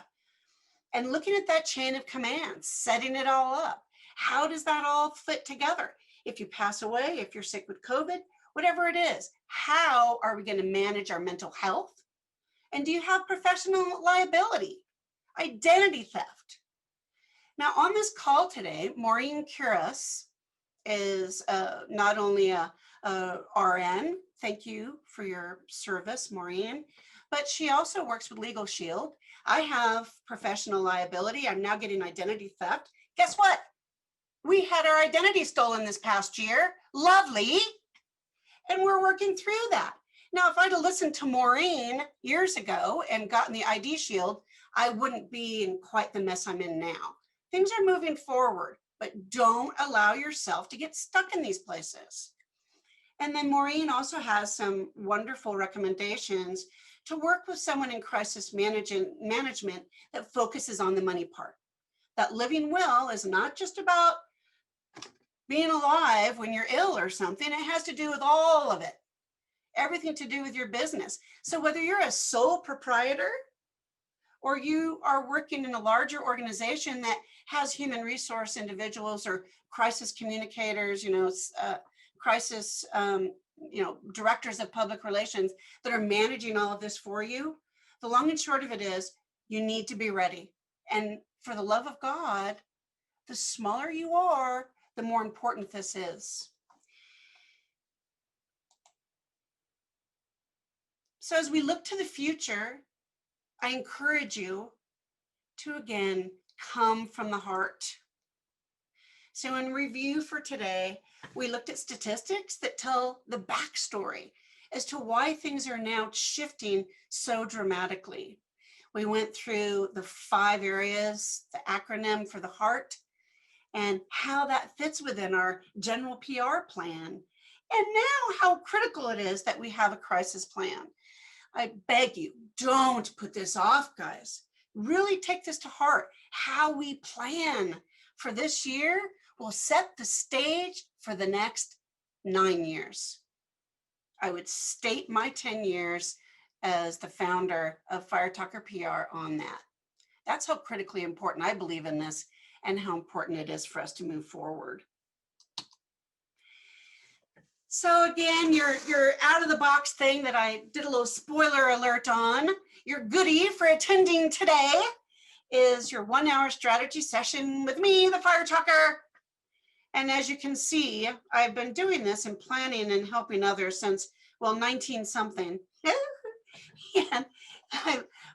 And looking at that chain of command, setting it all up. How does that all fit together? If you pass away, if you're sick with COVID, whatever it is, how are we going to manage our mental health? And do you have professional liability, identity theft? Now, on this call today, Maureen Curas is not only a RN, thank you for your service, Maureen, but she also works with Legal Shield. I have professional liability. I'm now getting identity theft. Guess what? We had our identity stolen this past year. Lovely. And we're working through that. Now, if I'd have listened to Maureen years ago and gotten the ID Shield, I wouldn't be in quite the mess I'm in now. Things are moving forward, but don't allow yourself to get stuck in these places. And then Maureen also has some wonderful recommendations to work with someone in crisis management that focuses on the money part. That living well is not just about being alive when you're ill or something. It has to do with all of it, everything to do with your business. So whether you're a sole proprietor or you are working in a larger organization that has human resource individuals or crisis communicators, crisis, directors of public relations that are managing all of this for you, the long and short of it is you need to be ready. And for the love of God, the smaller you are, the more important this is. So as we look to the future, I encourage you to, again, come from the heart. So in review for today, we looked at statistics that tell the backstory as to why things are now shifting so dramatically. We went through the 5 areas, the acronym for the heart, and how that fits within our general PR plan. And now how critical it is that we have a crisis plan. I beg you, don't put this off, guys. Really take this to heart. How we plan for this year will set the stage for the next 9 years. I would state my 10 years as the founder of Fire Talker PR on that. That's how critically important I believe in this and how important it is for us to move forward. So again, your out of the box thing that I did a little spoiler alert on, your goodie for attending today is your 1-hour strategy session with me, the Fire Talker. And as you can see, I've been doing this and planning and helping others since, 19 something. And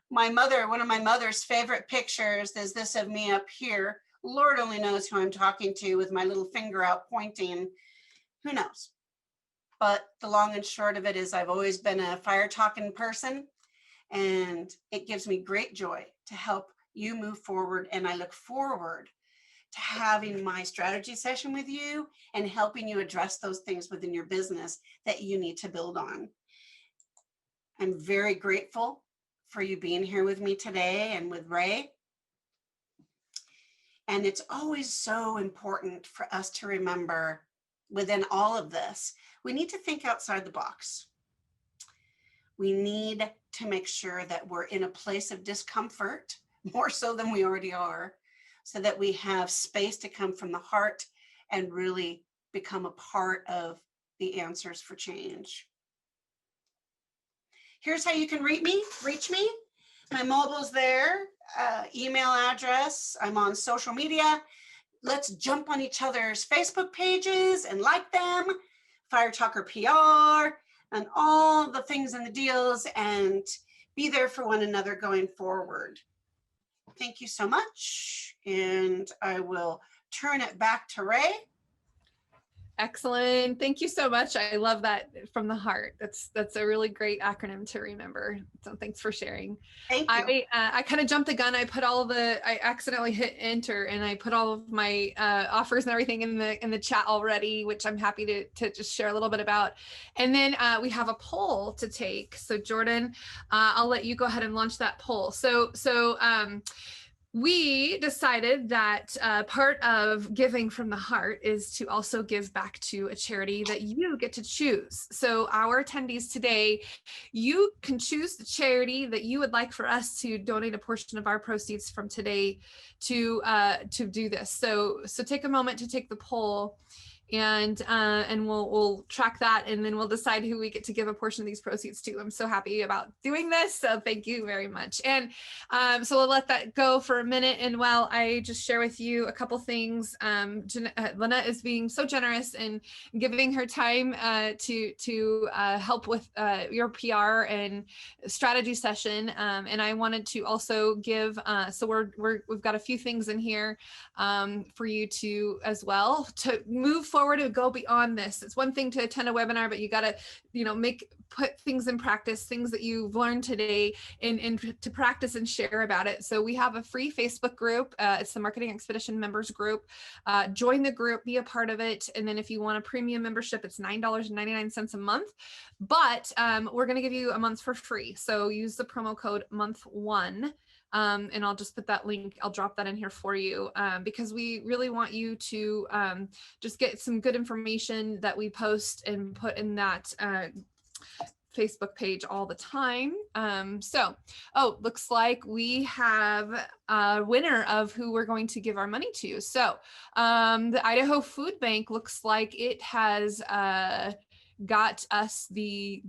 one of my mother's favorite pictures is this of me up here. Lord only knows who I'm talking to with my little finger out pointing. Who knows? But the long and short of it is I've always been a fire talking person, and it gives me great joy to help you move forward. And I look forward to having my strategy session with you and helping you address those things within your business that you need to build on. I'm very grateful for you being here with me today and with Ray. And it's always so important for us to remember within all of this, we need to think outside the box. We need to make sure that we're in a place of discomfort, more so than we already are, so that we have space to come from the heart and really become a part of the answers for change. Here's how you can reach me. My mobile's there, email address. I'm on social media. Let's jump on each other's Facebook pages and like them, Fire Talker PR, and all the things and the deals, and be there for one another going forward. Thank you so much. And I will turn it back to Ray. Excellent. Thank you so much. I love that from the heart. That's a really great acronym to remember. So thanks for sharing. Thank you. I kind of jumped the gun. I accidentally hit enter and I put all of my offers and everything in the chat already, which I'm happy to just share a little bit about. And then we have a poll to take. So Jordan, I'll let you go ahead and launch that poll. So we decided that part of giving from the heart is to also give back to a charity that you get to choose. So our attendees today, you can choose the charity that you would like for us to donate a portion of our proceeds from today to do this. So take a moment to take the poll, and we'll track that, and then we'll decide who we get to give a portion of these proceeds to. I'm so happy about doing this, so thank you very much. And so we'll let that go for a minute, and while I just share with you a couple things, Lynette is being so generous in giving her time to help with your PR and strategy session, and I wanted to also give, so we've got a few things in here for you to as well to move forward and go beyond this. It's one thing to attend a webinar, but you got to, put things in practice, things that you've learned today, and to practice and share about it. So we have a free Facebook group. It's the Marketing Expedition members group. Join the group, be a part of it. And then if you want a premium membership, it's $9.99 a month, but we're going to give you a month for free. So use the promo code month1. And I'll just put that link, I'll drop that in here for you, because we really want you to just get some good information that we post and put in that Facebook page all the time. Looks like we have a winner of who we're going to give our money to. So the Idaho Food Bank looks like it has got us the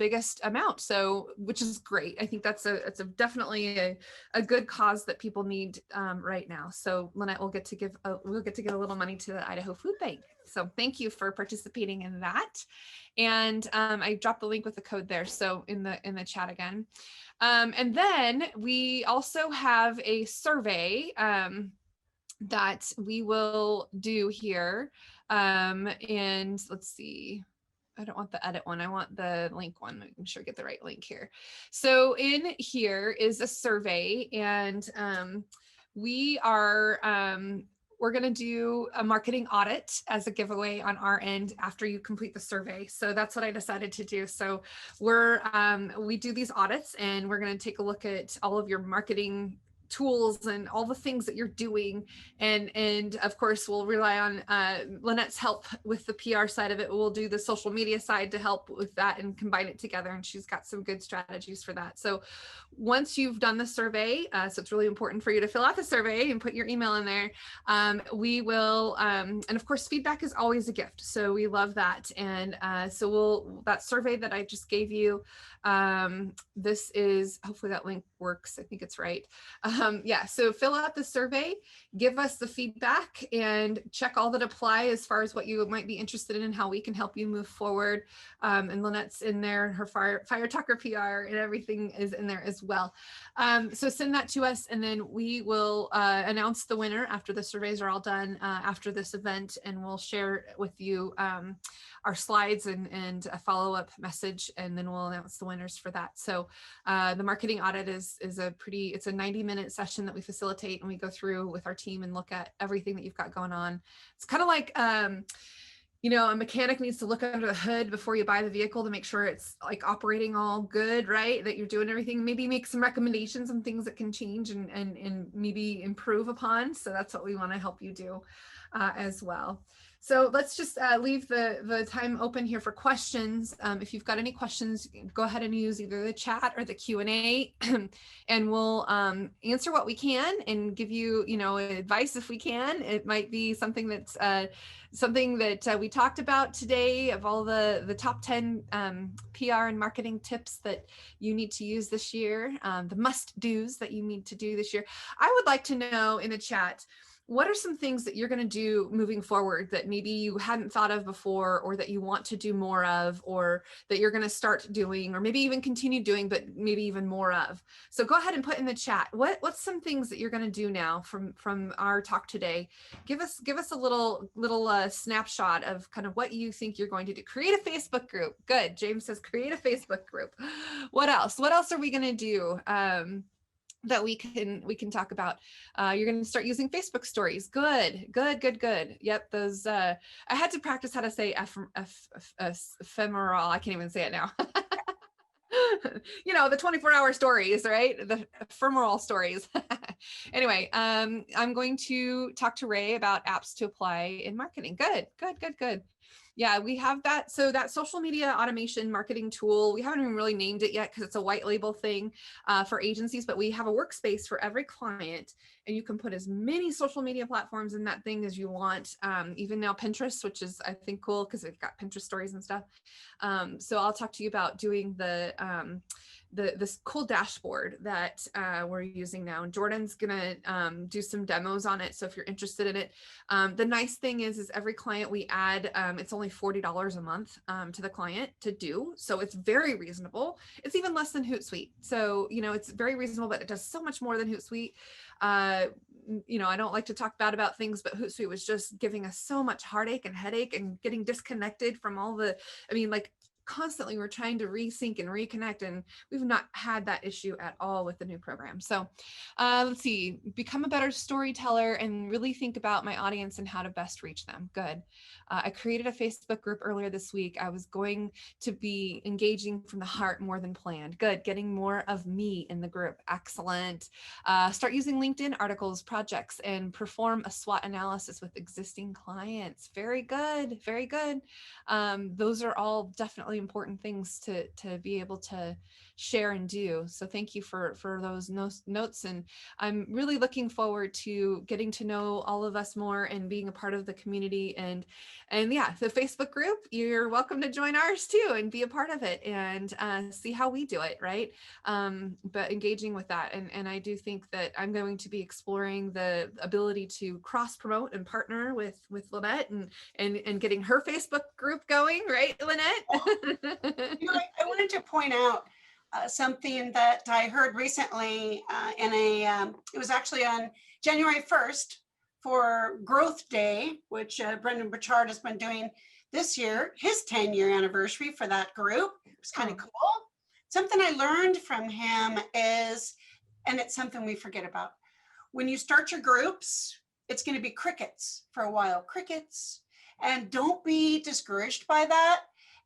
biggest amount, so which is great. I think that's definitely a good cause that people need right now. So Lynette will get to give a little money to the Idaho Food Bank. So thank you for participating in that. And I dropped the link with the code there, so in the chat again. And then we also have a survey that we will do here. And let's see. I don't want the edit one. I want the link one. Make sure I get the right link here. So in here is a survey, and we're going to do a marketing audit as a giveaway on our end after you complete the survey. So that's what I decided to do. So we do these audits, and we're going to take a look at all of your marketing tools and all the things that you're doing, and of course we'll rely on Lynette's help with the PR side of it. We'll do the social media side to help with that and combine it together, and she's got some good strategies for that. So once you've done the survey, so it's really important for you to fill out the survey and put your email in there. We will and of course feedback is always a gift, so we love that. And so that survey that I just gave you, this is, hopefully that link works. I think it's right. So fill out the survey, give us the feedback, and check all that apply as far as what you might be interested in and how we can help you move forward. And Lynette's in there, her Fire Talker PR and everything is in there as well. So send that to us, and then we will announce the winner after the surveys are all done after this event, and we'll share with you our slides and a follow-up message, and then we'll announce the winners for that. So the marketing audit is it's a 90-minute session that we facilitate, and we go through with our team and look at everything that you've got going on. It's kind of like a mechanic needs to look under the hood before you buy the vehicle to make sure it's like operating all good, right? That you're doing everything, maybe make some recommendations on things that can change and maybe improve upon. So that's what we want to help you do as well. So let's just leave the time open here for questions. If you've got any questions, go ahead and use either the chat or the Q&A and we'll answer what we can and give you, advice if we can. It might be something that's something that we talked about today of all the top 10 PR and marketing tips that you need to use this year, the must-dos that you need to do this year. I would like to know in the chat, what are some things that you're going to do moving forward that maybe you hadn't thought of before, or that you want to do more of, or that you're going to start doing, or maybe even continue doing, but maybe even more of? So go ahead and put in the chat, what's some things that you're going to do now from our talk today? Give us a little snapshot of kind of what you think you're going to do. Create a Facebook group. Good. James says create a Facebook group. What else? What else are we going to do? That we can talk about. You're going to start using Facebook stories. Good. Yep. Those, I had to practice how to say ephemeral. I can't even say it now. The 24-hour stories, right? The ephemeral stories. Anyway, I'm going to talk to Ray about apps to apply in marketing. Good. Yeah, we have that. So that social media automation marketing tool, we haven't even really named it yet because it's a white label thing for agencies, but we have a workspace for every client, and you can put as many social media platforms in that thing as you want. Even now Pinterest, which is, I think, cool because they've got Pinterest stories and stuff. So I'll talk to you about doing this cool dashboard that we're using now, and Jordan's gonna do some demos on it. So if you're interested in it, the nice thing is every client we add, it's only $40 a month to the client to do. So it's very reasonable. It's even less than Hootsuite. So, it's very reasonable, but it does so much more than Hootsuite. I don't like to talk bad about things, but Hootsuite was just giving us so much heartache and headache and getting disconnected from all constantly we're trying to resync and reconnect, and we've not had that issue at all with the new program. So let's see, become a better storyteller and really think about my audience and how to best reach them. Good. I created a Facebook group earlier this week. I was going to be engaging from the heart more than planned. Good. Getting more of me in the group. Excellent. Start using LinkedIn articles, projects, and perform a SWOT analysis with existing clients. Very good. Those are all definitely important things to be able to share and do. So thank you for those notes. And I'm really looking forward to getting to know all of us more and being a part of the community. And yeah, the Facebook group, you're welcome to join ours too and be a part of it and see how we do it, right? But engaging with that. And I do think that I'm going to be exploring the ability to cross promote and partner with Lynette and getting her Facebook group going, right, Lynette? I wanted to point out something that I heard recently it was actually on January 1st for Growth Day, which Brendan Burchard has been doing this year, his 10-year anniversary for that group. It was kind of cool. Something I learned from him is, and it's something we forget about, when you start your groups, it's going to be crickets for a while, crickets. And don't be discouraged by that.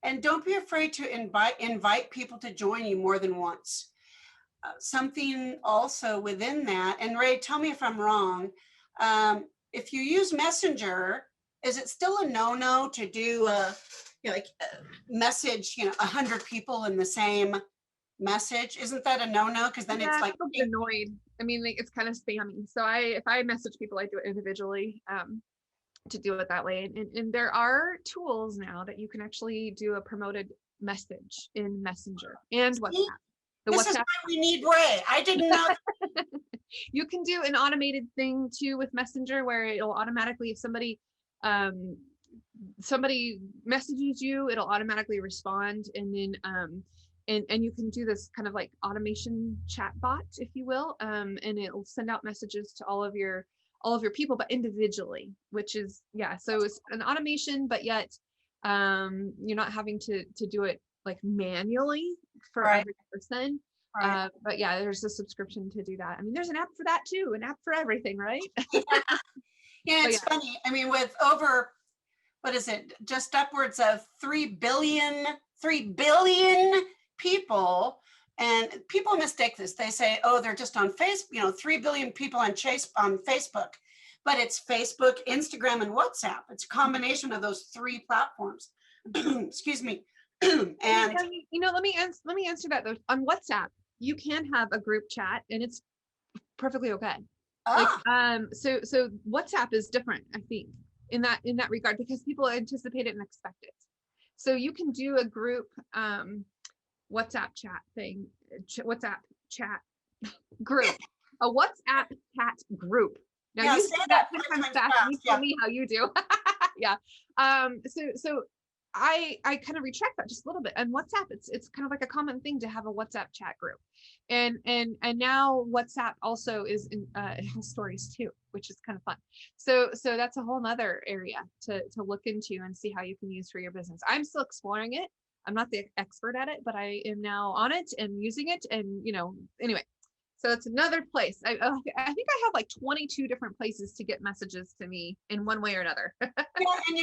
And don't be afraid to invite people to join you more than once. Something also within that, and Ray, tell me if I'm wrong, if you use Messenger, is it still a no-no to do message 100 people in the same message? Isn't that a no-no? Because then it's like annoyed. It's kind of spammy. So if I message people, I do it individually. To do it that way. And there are tools now that you can actually do a promoted message in Messenger and WhatsApp. This is why we need Ray. I didn't know. You can do an automated thing too with Messenger where it'll automatically, if somebody messages you, it'll automatically respond. And then and you can do this kind of like automation chat bot, if you will, and it'll send out messages to all of your people, but individually, which is, so it's an automation, but yet you're not having to do it like manually for every person. Right. But yeah, there's a subscription to do that. There's an app for that too, an app for everything, right? Yeah, it's funny. With what is it, just upwards of 3 billion people. And people mistake this. They say, oh, they're just on Facebook, 3 billion people on Facebook, but it's Facebook, Instagram, and WhatsApp. It's a combination of those 3 platforms. Excuse me. And let me answer that though. On WhatsApp, you can have a group chat and it's perfectly okay. So WhatsApp is different, I think, in that regard, because people anticipate it and expect it. So you can do a group WhatsApp chat thing, WhatsApp chat group, a WhatsApp chat group. Now you say that 10 times fast. You tell me how you do. Yeah. So I kind of retract that just a little bit. And WhatsApp, it's kind of like a common thing to have a WhatsApp chat group, and now WhatsApp also is it has stories too, which is kind of fun. So that's a whole nother area to look into and see how you can use for your business. I'm still exploring it. I'm not the expert at it, but I am now on it and using it. And anyway, so it's another place. I think I have like 22 different places to get messages to me in one way or another. Yeah,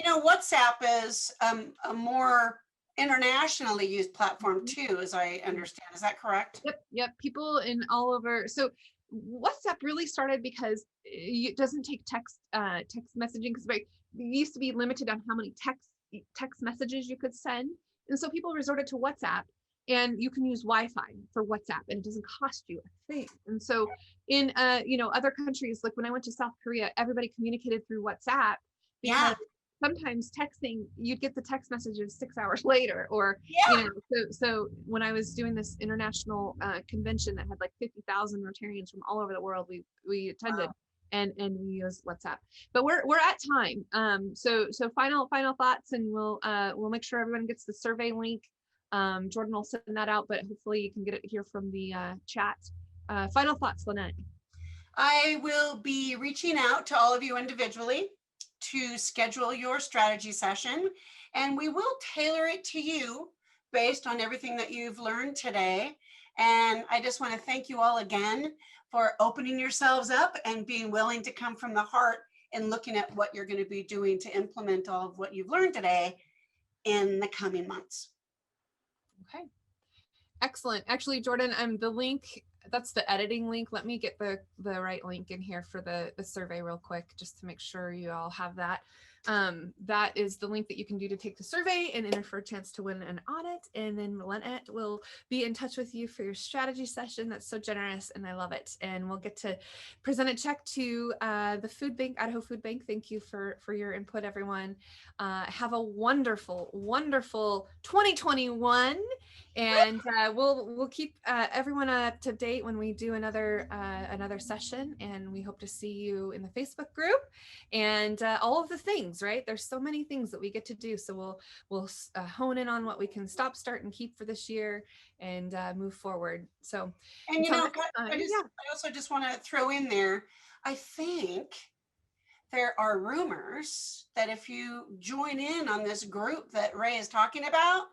and WhatsApp is a more internationally used platform too, as I understand. Is that correct? Yep. People in all over. So WhatsApp really started because it doesn't take text messaging, because it used to be limited on how many text messages you could send. And so people resorted to WhatsApp, and you can use Wi-Fi for WhatsApp and it doesn't cost you a thing. And so in other countries, like when I went to South Korea, everybody communicated through WhatsApp, because sometimes texting, you'd get the text messages 6 hours later, or so when I was doing this international convention that had like 50,000 Rotarians from all over the world, we attended. Wow. And we use WhatsApp, but we're at time. So final thoughts, and we'll make sure everyone gets the survey link. Jordan will send that out, but hopefully you can get it here from the chat. Final thoughts, Lynette. I will be reaching out to all of you individually to schedule your strategy session, and we will tailor it to you based on everything that you've learned today. And I just want to thank you all again for opening yourselves up and being willing to come from the heart and looking at what you're going to be doing to implement all of what you've learned today in the coming months. Okay. Excellent. Actually, Jordan, the link, that's the editing link. Let me get the right link in here for the survey real quick, just to make sure you all have that. That is the link that you can do to take the survey and enter for a chance to win an audit. And then Lynette will be in touch with you for your strategy session. That's so generous, and I love it. And we'll get to present a check to the food bank, Idaho Food Bank. Thank you for your input, everyone. Have a wonderful, wonderful 2021. And we'll keep everyone up to date when we do another session. And we hope to see you in the Facebook group and all of the things, right? There's so many things that we get to do. So we'll hone in on what we can stop, start, and keep for this year, and move forward. So, and I also just want to throw in there, I think there are rumors that if you join in on this group that Ray is talking about,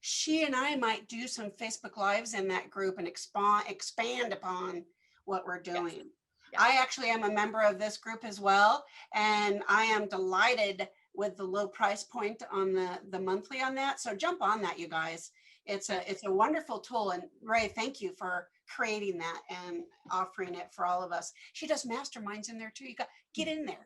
she and I might do some Facebook Lives in that group and expand upon what we're doing. Yes. Yes. I actually am a member of this group as well, and I am delighted with the low price point on the monthly on that. So jump on that, you guys. It's a wonderful tool, and Ray, thank you for creating that and offering it for all of us. She does masterminds in there too. You got get in there.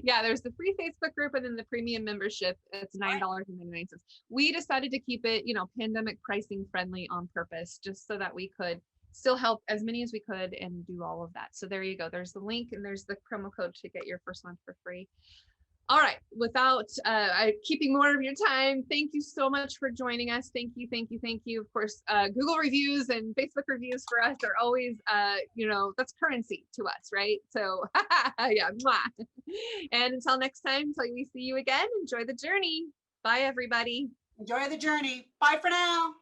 Yeah, there's the free Facebook group, and then the premium membership. It's $9.99. We decided to keep it, pandemic pricing friendly on purpose, just so that we could still help as many as we could and do all of that. So there you go. There's the link, and there's the promo code to get your first month for free. All right, without keeping more of your time, thank you so much for joining us. Thank you, thank you, thank you. Of course, Google reviews and Facebook reviews for us are always, that's currency to us, right? So yeah, mwah. And until next time, until we see you again, enjoy the journey. Bye, everybody. Enjoy the journey. Bye for now.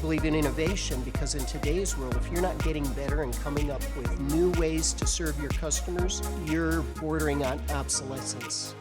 believe in innovation because in today's world, if you're not getting better and coming up with new ways to serve your customers, you're bordering on obsolescence.